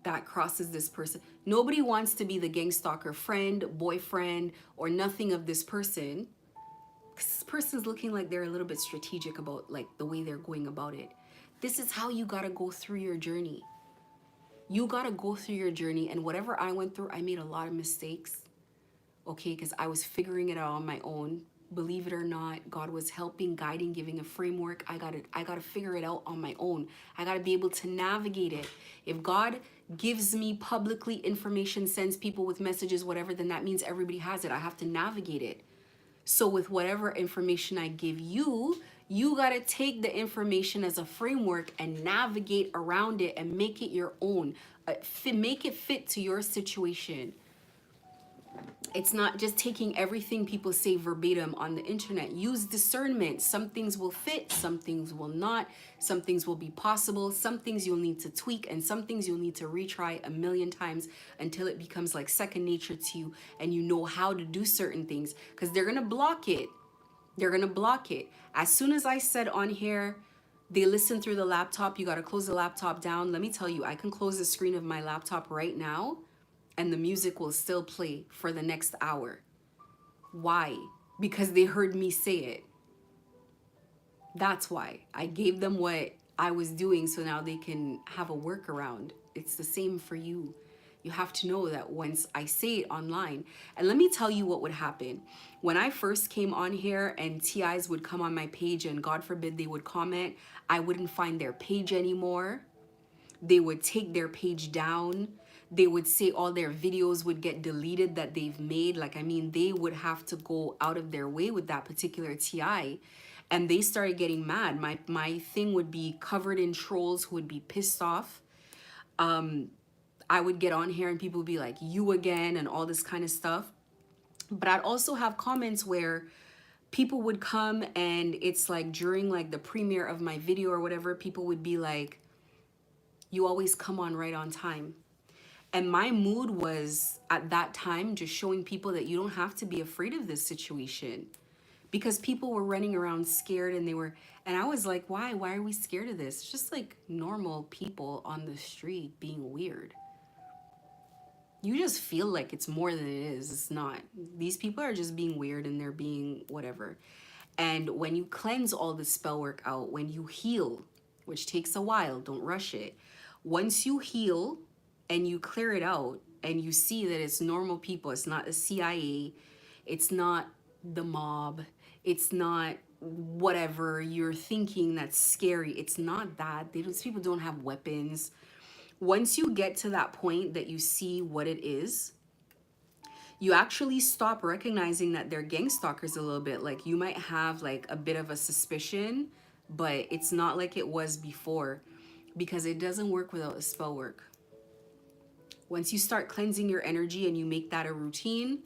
that crosses this person? Nobody wants to be the gang stalker friend, boyfriend, or nothing of this person. This person's looking like they're a little bit strategic about like the way they're going about it. This is how you gotta go through your journey. You gotta go through your journey, and whatever I went through, I made a lot of mistakes, okay, because I was figuring it out on my own. Believe it or not, God was helping, guiding, giving a framework. I gotta figure it out on my own. I gotta be able to navigate it. If God gives me publicly information, sends people with messages, whatever, then that means everybody has it. I have to navigate it. So with whatever information I give you, you got to take the information as a framework and navigate around it and make it your own. Make it fit to your situation. It's not just taking everything people say verbatim on the internet. Use discernment. Some things will fit, some things will not. Some things will be possible. Some things you'll need to tweak, and some things you'll need to retry a million times until it becomes like second nature to you and you know how to do certain things, because they're going to block it. They're going to block it. As soon as I said on here, they listen through the laptop, you got to close the laptop down. Let me tell you, I can close the screen of my laptop right now and the music will still play for the next hour. Why? Because they heard me say it. That's why. I gave them what I was doing so now they can have a workaround. It's the same for you. You have to know that once I say it online, and let me tell you what would happen. When I first came on here and TIs would come on my page and God forbid they would comment, I wouldn't find their page anymore. They would take their page down. They would say all their videos would get deleted that they've made. Like, I mean, they would have to go out of their way with that particular TI. And they started getting mad. My thing would be covered in trolls who would be pissed off. I would get on here and people would be like, you again, and all this kind of stuff. But I'd also have comments where people would come and it's like during like the premiere of my video or whatever, people would be like, you always come on right on time. And my mood was at that time just showing people that you don't have to be afraid of this situation. because people were running around scared, and I was like, why are we scared of this? It's just like normal people on the street being weird. You just feel like it's more than it is. It's not. These people are just being weird, and they're being whatever. And when you cleanse all the spell work out, when you heal, which takes a while, don't rush it. Once you heal and you clear it out and you see that it's normal people, it's not the CIA, it's not the mob, it's not whatever you're thinking that's scary. It's not that. These people don't have weapons. Once you get to that point that you see what it is, you actually stop recognizing that they're gang stalkers a little bit. Like, you might have like a bit of a suspicion, but it's not like it was before, because it doesn't work without a spell work. Once you start cleansing your energy and you make that a routine,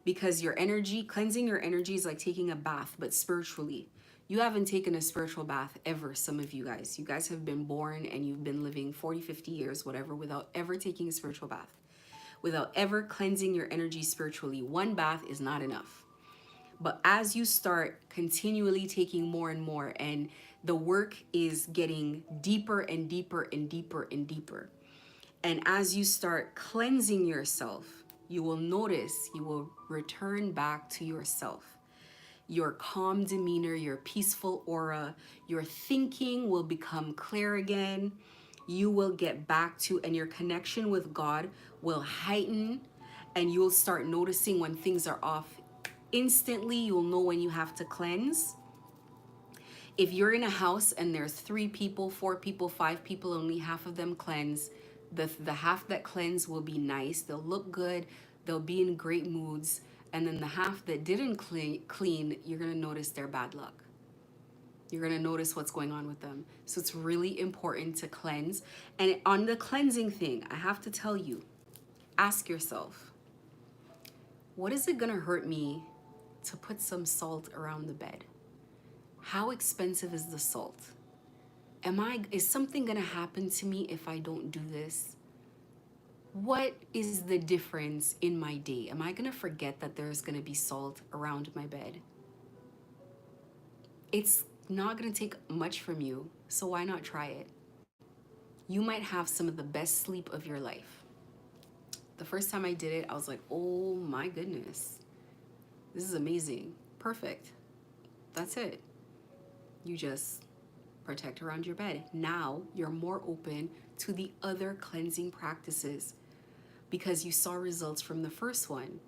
because your energy, cleansing your energy is like taking a bath, but spiritually. You haven't taken a spiritual bath ever, some of you guys. You guys have been born and you've been living 40, 50 years, whatever, without ever taking a spiritual bath, without ever cleansing your energy spiritually. One bath is not enough. But as you start continually taking more and more, and the work is getting deeper and deeper and deeper and deeper, and as you start cleansing yourself, you will notice you will return back to yourself. Your calm demeanor, your peaceful aura, your thinking will become clear again. You will get back to, and your connection with God will heighten, and you'll start noticing when things are off. Instantly, you'll know when you have to cleanse. If you're in a house and there's 3 people, 4 people, 5 people, only half of them cleanse, the half that cleanse will be nice. They'll look good. They'll be in great moods. And then the half that didn't clean, you're going to notice their bad luck. You're going to notice what's going on with them. So it's really important to cleanse. And on the cleansing thing, I have to tell you, ask yourself, what is it going to hurt me to put some salt around the bed? How expensive is the salt? Is something going to happen to me if I don't do this? What is the difference in my day? Am I going to forget that there's going to be salt around my bed? It's not going to take much from you, so why not try it? You might have some of the best sleep of your life. The first time I did it, I was like, oh my goodness, this is amazing. Perfect. That's it. You just protect around your bed. Now you're more open to the other cleansing practices because you saw results from the first one.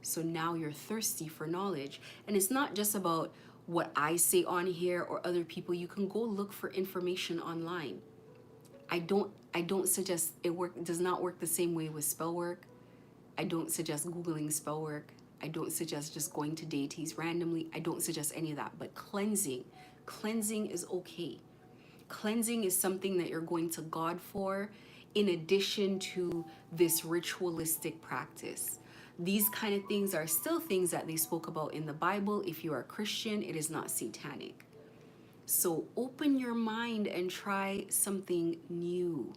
So now you're thirsty for knowledge. And it's not just about what I say on here or other people. You can go look for information online. I don't suggest it does not work the same way with spell work. I don't suggest Googling spell work. I don't suggest just going to deities randomly. I don't suggest any of that. But cleansing is okay. Cleansing is something that you're going to God for in addition to this ritualistic practice. These kind of things are still things that they spoke about in the Bible. If you are a Christian, it is not satanic. So open your mind and try something new.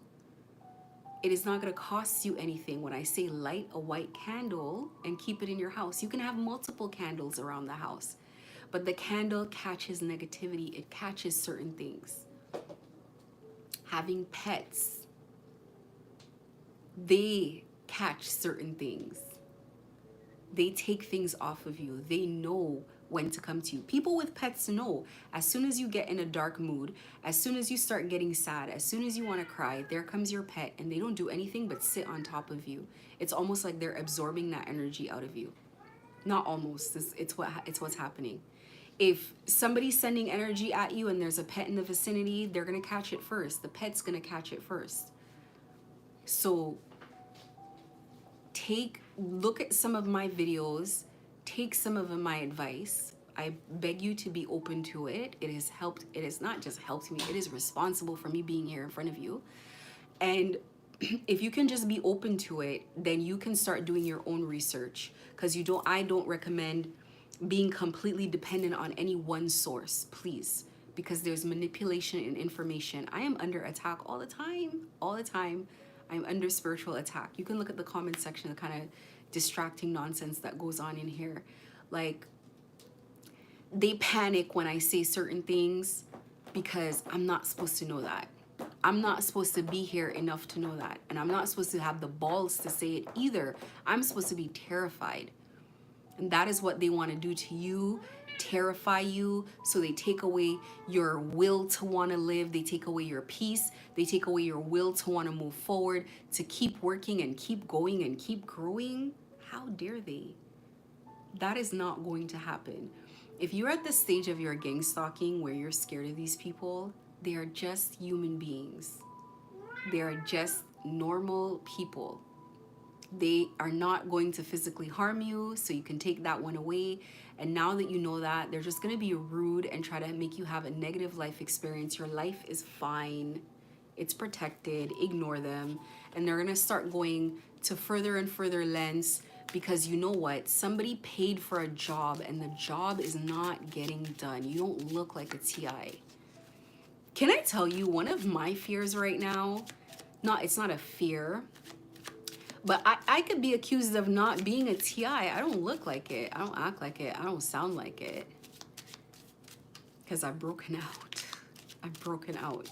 It is not going to cost you anything. When I say light a white candle and keep it in your house, you can have multiple candles around the house. But the candle catches negativity. It catches certain things. Having pets, they catch certain things. They take things off of you. They know when to come to you. People with pets know as soon as you get in a dark mood, as soon as you start getting sad, as soon as you want to cry, there comes your pet, and they don't do anything but sit on top of you. It's almost like they're absorbing that energy out of you. Not almost. It's what's happening. If somebody's sending energy at you and there's a pet in the vicinity, they're going to catch it first. The pet's going to catch it first. So look at some of my videos, take some of my advice. I beg you to be open to it. It has helped. It has not just helped me. It is responsible for me being here in front of you. And if you can just be open to it, then you can start doing your own research, because I don't recommend being completely dependent on any one source, please, because there's manipulation in information. I am under attack all the time. I'm under spiritual attack. You can look at the comment section, the kind of distracting nonsense that goes on in here. Like, they panic when I say certain things because I'm not supposed to know that. I'm not supposed to be here enough to know that. And I'm not supposed to have the balls to say it either. I'm supposed to be terrified. And that is what they want to do to you, terrify you. So they take away your will to want to live. They take away your peace. They take away your will to want to move forward, to keep working and keep going and keep growing. How dare they? That is not going to happen. If you're at the stage of your gang stalking where you're scared of these people, they are just human beings. They are just normal people. They are not going to physically harm you, so you can take that one away. And now that you know that, they're just going to be rude and try to make you have a negative life experience. Your life is fine. It's protected. Ignore them. And they're going to start going to further and further lengths because you know what? Somebody paid for a job and the job is not getting done. You don't look like a TI. Can I tell you one of my fears right now? It's not a fear. But I could be accused of not being a TI. I don't look like it. I don't act like it. I don't sound like it. Because I've broken out. I've broken out.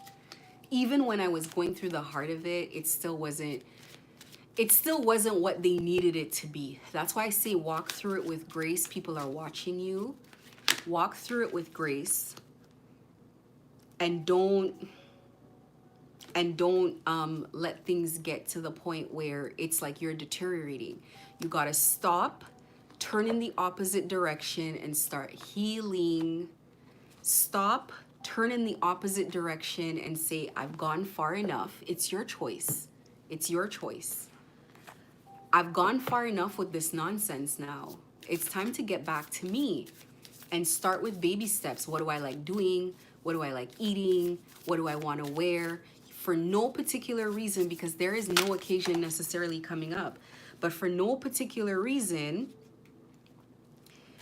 Even when I was going through the heart of it, it still wasn't what they needed it to be. That's why I say walk through it with grace. People are watching you. Walk through it with grace. And don't let things get to the point where it's like you're deteriorating. You got to stop, turn in the opposite direction and start healing. Stop, turn in the opposite direction and say, I've gone far enough. It's your choice. It's your choice. I've gone far enough with this nonsense now. It's time to get back to me and start with baby steps. What do I like doing? What do I like eating? What do I want to wear? For no particular reason, because there is no occasion necessarily coming up, but for no particular reason,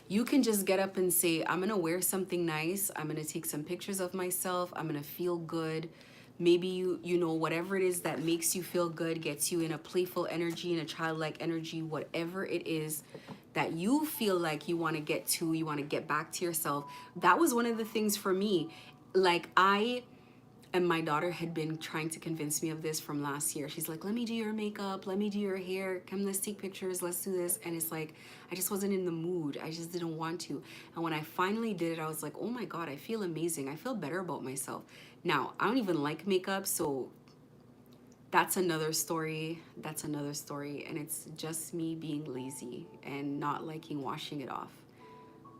you can just get up and say, I'm going to wear something nice. I'm going to take some pictures of myself. I'm going to feel good. Maybe you know, whatever it is that makes you feel good, gets you in a playful energy, in a childlike energy, whatever it is that you feel like you want to get to, you want to get back to yourself. That was one of the things for me. Like and my daughter had been trying to convince me of this from last year. She's like, let me do your makeup. Let me do your hair. Come, let's take pictures. Let's do this. And it's like, I just wasn't in the mood. I just didn't want to. And when I finally did it, I was like, oh my God, I feel amazing. I feel better about myself. Now, I don't even like makeup. So that's another story. That's another story. And it's just me being lazy and not liking washing it off.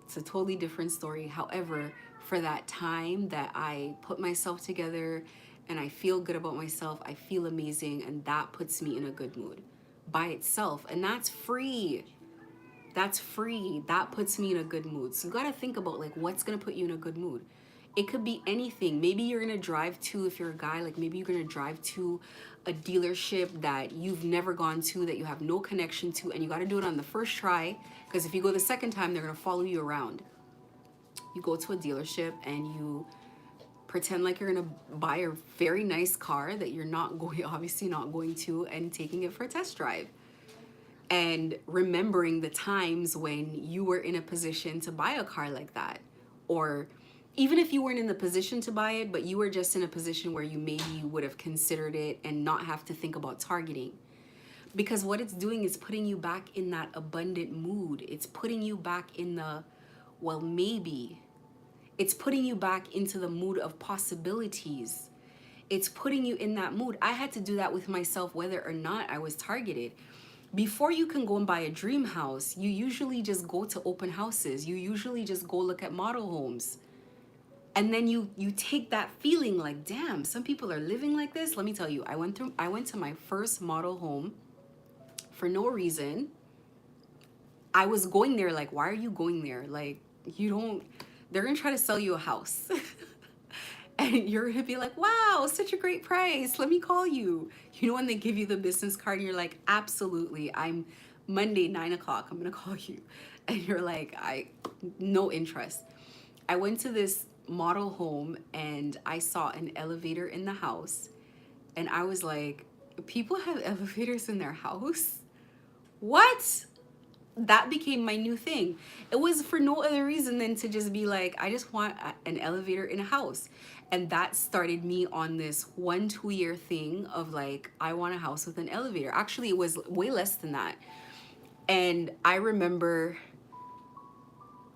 It's a totally different story. However, for that time that I put myself together and I feel good about myself, I feel amazing, and that puts me in a good mood by itself. And that's free. That's free. That puts me in a good mood. So you got to think about like what's going to put you in a good mood. It could be anything. Maybe you're going to drive to, if you're a guy, like maybe you're going to drive to a dealership that you've never gone to, that you have no connection to, and you got to do it on the first try, because if you go the second time, they're going to follow you around. You go to a dealership and you pretend like you're going to buy a very nice car that you're not going, obviously not going to, and taking it for a test drive. And remembering the times when you were in a position to buy a car like that. Or even if you weren't in the position to buy it, but you were just in a position where you maybe would have considered it and not have to think about targeting. Because what it's doing is putting you back in that abundant mood. It's putting you back in the, well, maybe. It's putting you back into the mood of possibilities. It's putting you in that mood. I had to do that with myself, whether or not I was targeted. Before you can go and buy a dream house, you usually just go to open houses. You usually just go look at model homes. And then you take that feeling like, damn, some people are living like this. Let me tell you, I went to my first model home for no reason. I was going there like, why are you going there? Like, they're gonna try to sell you a house. And you're gonna be like, wow, such a great price. Let me call you. You know, when they give you the business card, and you're like, absolutely. I'm Monday, 9 o'clock. I'm gonna call you. And you're like, no interest. I went to this model home and I saw an elevator in the house. And I was like, people have elevators in their house? What? that became my new thing. It was for no other reason than to just be like, I just want an elevator in a house. And that started me on this 1-2 year thing of like, I want a house with an elevator. Actually, it was way less than that. And I remember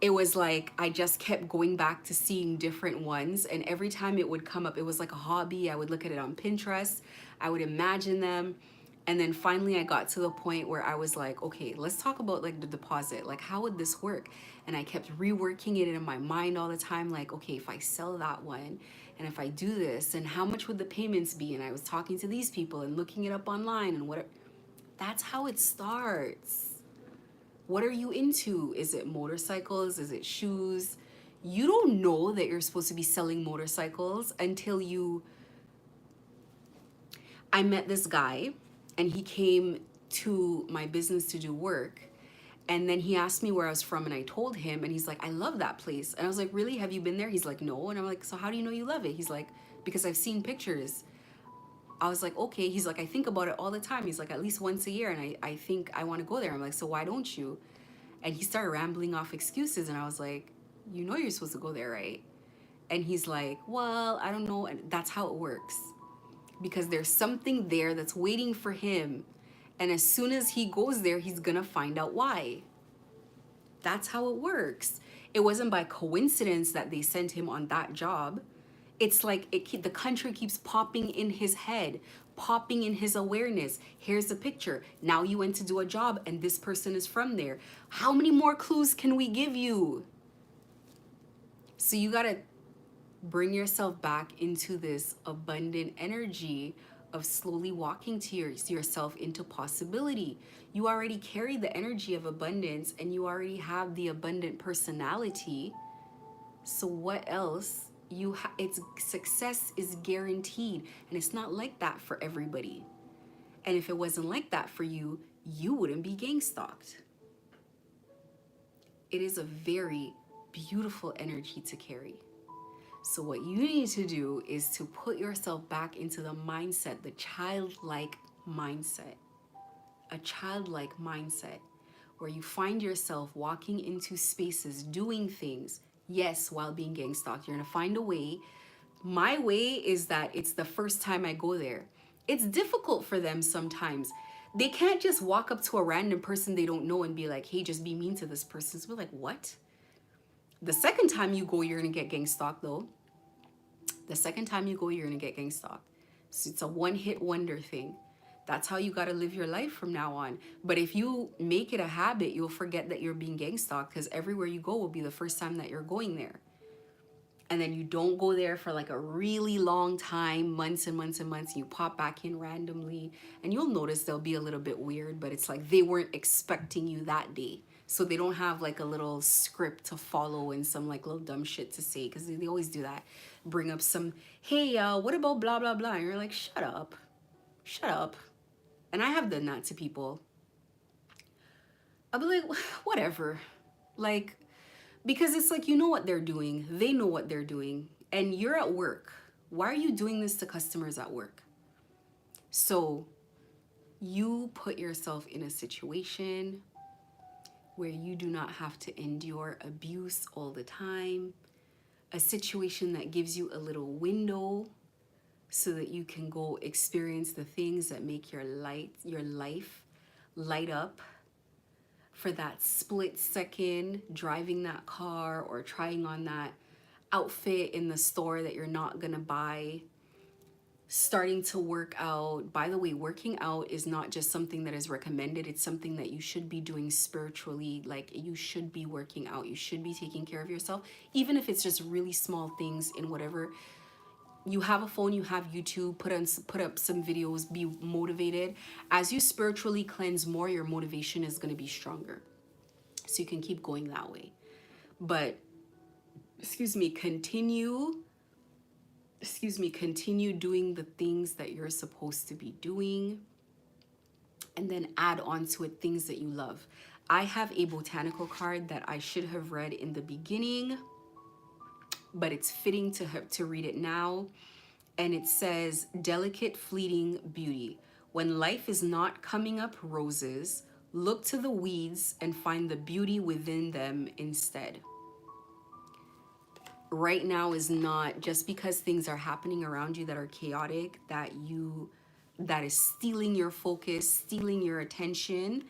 it was like I just kept going back to seeing different ones, and every time it would come up, it was like a hobby. I would look at it on Pinterest, I would imagine them, and then finally I got to the point where I was like, okay, let's talk about like the deposit, like how would this work? And I kept reworking it in my mind all the time, like, okay, if I sell that one and if I do this, and how much would the payments be? And I was talking to these people and looking it up online and what. That's how it starts. What are you into? Is it motorcycles? Is it shoes? You don't know that you're supposed to be selling motorcycles until you. I met this guy and he came to my business to do work. And then he asked me where I was from and I told him, and he's like, I love that place. And I was like, really? Have you been there? He's like, no. And I'm like, so how do you know you love it? He's like, because I've seen pictures. I was like, okay. He's like, I think about it all the time. He's like, at least once a year. And I think I want to go there. I'm like, so why don't you? And he started rambling off excuses. And I was like, you know you're supposed to go there, right? And he's like, well, I don't know. And that's how it works. Because there's something there that's waiting for him. And as soon as he goes there, he's going to find out why. That's how it works. It wasn't by coincidence that they sent him on that job. It's like the country keeps popping in his head, popping in his awareness. Here's a picture. Now you went to do a job and this person is from there. How many more clues can we give you? So you got to bring yourself back into this abundant energy of slowly walking to yourself into possibility. You already carry the energy of abundance and you already have the abundant personality. So what else? It's success is guaranteed, and it's not like that for everybody. And if it wasn't like that for you, you wouldn't be gang stalked. It is a very beautiful energy to carry. So what you need to do is to put yourself back into the mindset, the childlike mindset. A childlike mindset where you find yourself walking into spaces, doing things, yes, while being gang stalked. You're gonna find a way. My way is that it's the first time I go there. It's difficult for them sometimes. They can't just walk up to a random person they don't know and be like, hey, just be mean to this person. So we're like, what? The second time you go, you're gonna get gang stalked though. The second time you go, you're gonna get gang stalked. So it's a one-hit wonder thing. That's how you gotta live your life from now on. But if you make it a habit, you'll forget that you're being gang stalked, because everywhere you go will be the first time that you're going there. And then you don't go there for like a really long time, months and months and months, and you pop back in randomly, and you'll notice they'll be a little bit weird, but it's like they weren't expecting you that day. So they don't have like a little script to follow and some like little dumb shit to say, because they always do that. Bring up some, hey, what about blah, blah, blah? And you're like, shut up. Shut up. And I have done that to people. I'll be like, whatever. Like, because it's like, you know what they're doing. They know what they're doing. And you're at work. Why are you doing this to customers at work? So you put yourself in a situation where you do not have to endure abuse all the time. A situation that gives you a little window so that you can go experience the things that make your life light up for that split second, driving that car or trying on that outfit in the store that you're not gonna buy, starting to work out. By the way, working out is not just something that is recommended, it's something that you should be doing spiritually. Like, you should be working out, you should be taking care of yourself, even if it's just really small things in whatever. You have a phone, you have YouTube, put up some videos, be motivated. As you spiritually cleanse more, your motivation is going to be stronger. So you can keep going that way. But, continue doing the things that you're supposed to be doing. And then add on to it things that you love. I have a botanical card that I should have read in the beginning, but it's fitting to read it now. And it says, delicate fleeting beauty. When life is not coming up roses, Look to the weeds and find the beauty within them instead. Right now is not just because things are happening around you that are chaotic, that is stealing your focus, stealing your attention,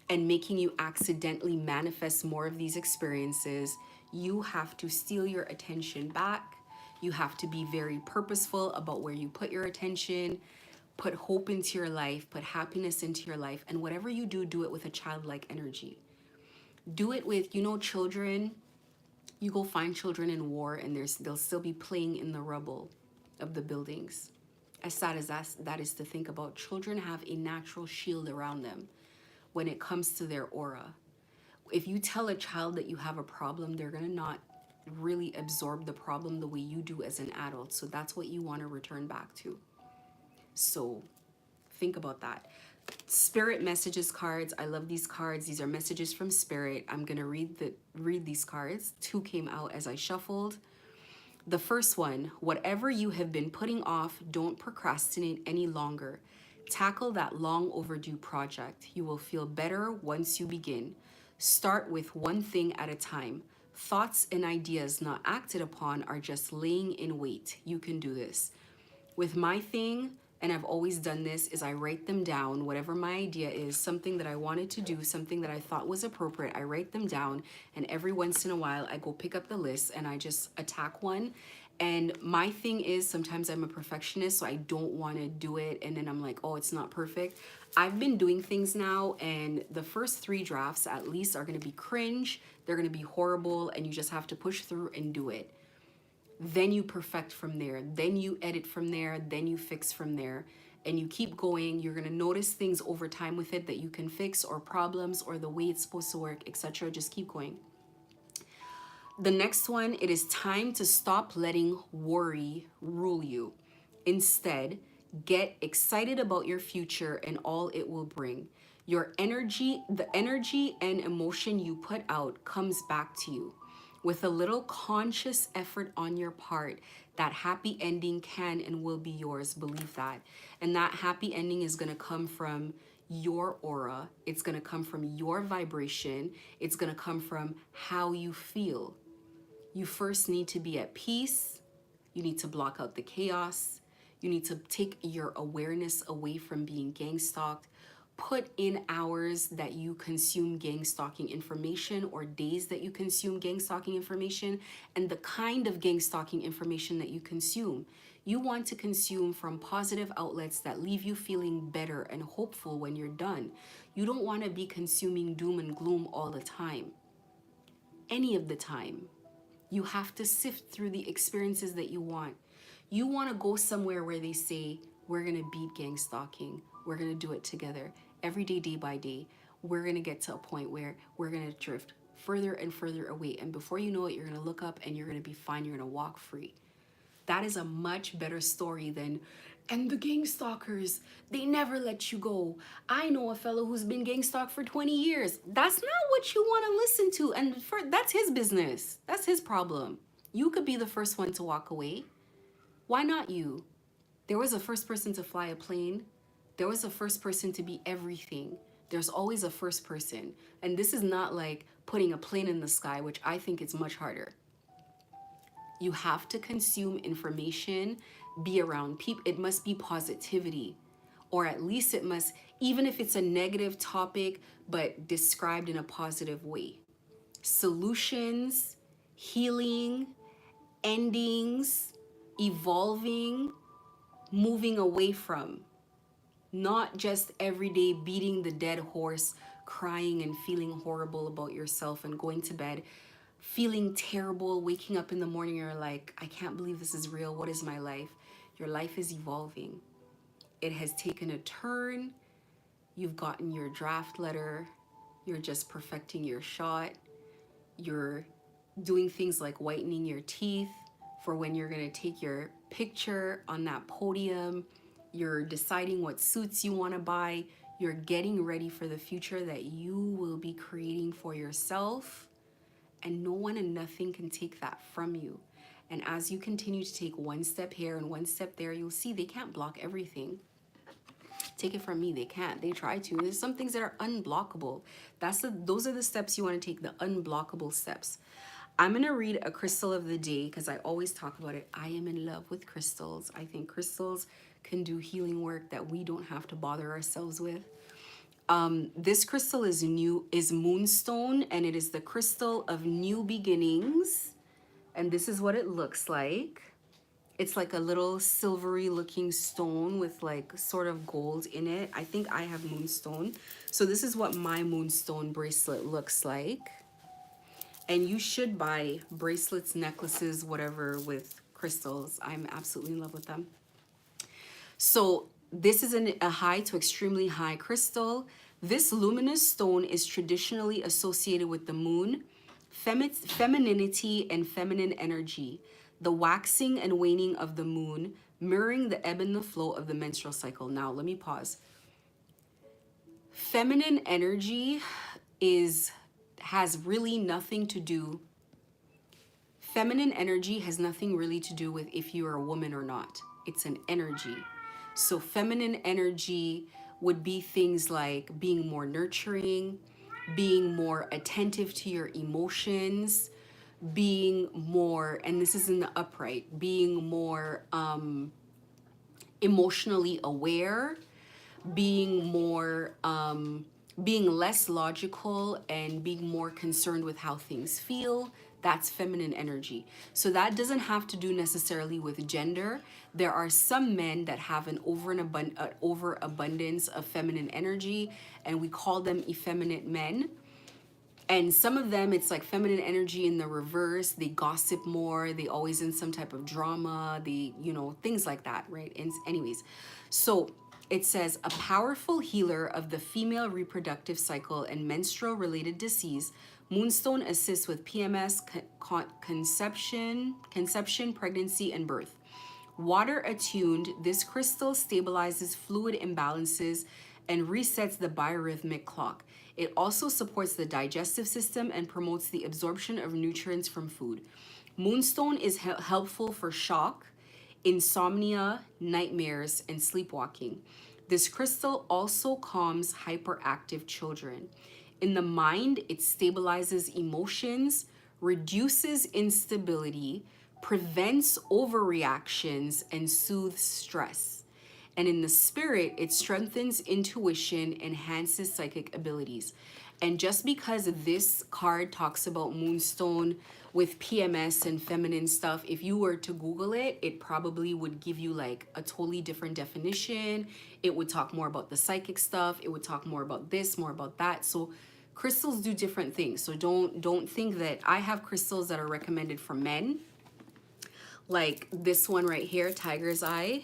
and making you accidentally manifest more of these experiences. You have to steal your attention back. You have to be very purposeful about where you put your attention. Put hope into your life, put happiness into your life, and whatever you do, do it with a childlike energy. Do it with, children. You go find children in war and they'll still be playing in the rubble of the buildings. As sad as that is to think about, children have a natural shield around them when it comes to their aura. If you tell a child that you have a problem, they're going to not really absorb the problem the way you do as an adult. So that's what you want to return back to. So think about that. Spirit messages cards. I love these cards. These are messages from Spirit. I'm going to read these cards. 2 came out as I shuffled. The first one, whatever you have been putting off, don't procrastinate any longer. Tackle that long overdue project. You will feel better once you begin. Start with one thing at a time. Thoughts and ideas not acted upon are just laying in wait. You can do this. With my thing, and I've always done this, is I write them down, whatever my idea is, something that I wanted to do, something that I thought was appropriate, I write them down, and every once in a while I go pick up the list and I just attack one. And my thing is, sometimes I'm a perfectionist, so I don't want to do it, and then I'm like, oh, it's not perfect. I've been doing things now, and the first 3 drafts at least are going to be cringe, they're going to be horrible, and you just have to push through and do it. Then you perfect from there, then you edit from there, then you fix from there, and you keep going. You're going to notice things over time with it that you can fix, or problems, or the way it's supposed to work, etc. Just keep going. The next one, it is time to stop letting worry rule you. Instead, get excited about your future and all it will bring. Your energy, the energy and emotion you put out comes back to you. With a little conscious effort on your part, that happy ending can and will be yours. Believe that. And that happy ending is going to come from your aura. It's going to come from your vibration. It's going to come from how you feel. You first need to be at peace. You need to block out the chaos. You need to take your awareness away from being gang stalked. Put in hours that you consume gang stalking information, or days that you consume gang stalking information, and the kind of gang stalking information that you consume. You want to consume from positive outlets that leave you feeling better and hopeful when you're done. You don't want to be consuming doom and gloom all the time. Any of the time. You have to sift through the experiences that you want. You want to go somewhere where they say, we're going to beat gang stalking. We're going to do it together. Every day, day by day, we're going to get to a point where we're going to drift further and further away. And before you know it, you're going to look up and you're going to be fine. You're going to walk free. That is a much better story than, and the gang stalkers, they never let you go. I know a fellow who's been gang stalked for 20 years. That's not what you want to listen to. And that's his business. That's his problem. You could be the first one to walk away. Why not you? There was a first person to fly a plane. There was a first person to be everything. There's always a first person. And this is not like putting a plane in the sky, which I think is much harder. You have to consume information, be around people. It must be positivity, or at least it must, even if it's a negative topic, but described in a positive way. Solutions, healing, endings, evolving, moving away from. Not just every day beating the dead horse, crying and feeling horrible about yourself and going to bed feeling terrible, waking up in the morning, you're like, I can't believe this is real. What is my life? Your life is evolving. It has taken a turn. You've gotten your draft letter. You're just perfecting your shot. You're doing things like whitening your teeth for when you're going to take your picture on that podium. You're deciding what suits you want to buy. You're getting ready for the future that you will be creating for yourself. And no one and nothing can take that from you. And as you continue to take one step here and one step there, you'll see they can't block everything. take it from me, they can't. They try to. There's some things that are unblockable. Those are the steps you want to take, the unblockable steps. I'm going to read a crystal of the day because I always talk about it. I am in love with crystals. I think crystals can do healing work that we don't have to bother ourselves with. This crystal is Moonstone, and it is the crystal of new beginnings. And this is what it looks like. It's like a little silvery looking stone with like sort of gold in it. I think I have Moonstone. So this is what my Moonstone bracelet looks like. And you should buy bracelets, necklaces, whatever with crystals. I'm absolutely in love with them. So this is a high to extremely high crystal. This luminous stone is traditionally associated with the moon, femininity and feminine energy, the waxing and waning of the moon, mirroring the ebb and the flow of the menstrual cycle. Now, let me pause. Feminine energy has really nothing to do. Feminine energy has nothing really to do with if you're a woman or not. It's an energy. So feminine energy would be things like being more nurturing, being more attentive to your emotions, being more, and this is in the upright, being more emotionally aware, being more, being less logical and being more concerned with how things feel. That's feminine energy. So that doesn't have to do necessarily with gender. There are some men that have an overabundance of feminine energy, and we call them effeminate men. And some of them, it's like feminine energy in the reverse. They gossip more. They always in some type of drama. They, things like that, right? And anyways, so it says a powerful healer of the female reproductive cycle and menstrual related disease. Moonstone assists with PMS, conception, pregnancy, and birth. Water attuned, this crystal stabilizes fluid imbalances and resets the biorhythmic clock. It also supports the digestive system and promotes the absorption of nutrients from food. Moonstone is helpful for shock, insomnia, nightmares, and sleepwalking. This crystal also calms hyperactive children. In the mind, it stabilizes emotions, reduces instability, prevents overreactions, and soothes stress. And in the spirit, it strengthens intuition, enhances psychic abilities. And just because this card talks about Moonstone with PMS and feminine stuff, if you were to Google it, it probably would give you like a totally different definition. It would talk more about the psychic stuff. It would talk more about this, more about that. So crystals do different things. So don't think that I have crystals that are recommended for men. Like this one right here, Tiger's Eye,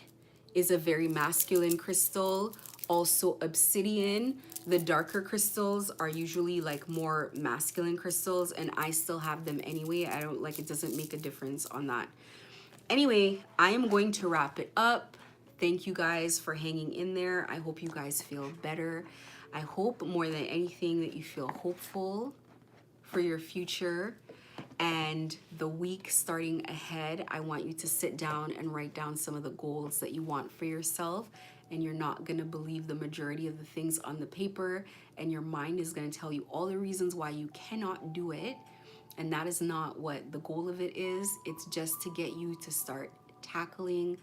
is a very masculine crystal. Also obsidian, the darker crystals are usually like more masculine crystals, and I still have them anyway. I don't like, it doesn't make a difference on that. Anyway, I am going to wrap it up. Thank you guys for hanging in there. I hope you guys feel better. I hope more than anything that you feel hopeful for your future. And the week starting ahead, I want you to sit down and write down some of the goals that you want for yourself. And you're not going to believe the majority of the things on the paper. And your mind is going to tell you all the reasons why you cannot do it. And that is not what the goal of it is. It's just to get you to start tackling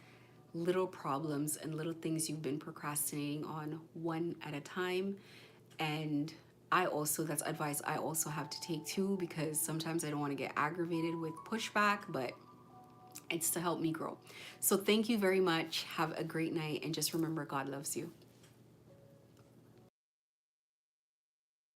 little problems and little things you've been procrastinating on one at a time. And that's advice I also have to take too, because sometimes I don't want to get aggravated with pushback, but it's to help me grow. So thank you very much. Have a great night. And just remember, God loves you.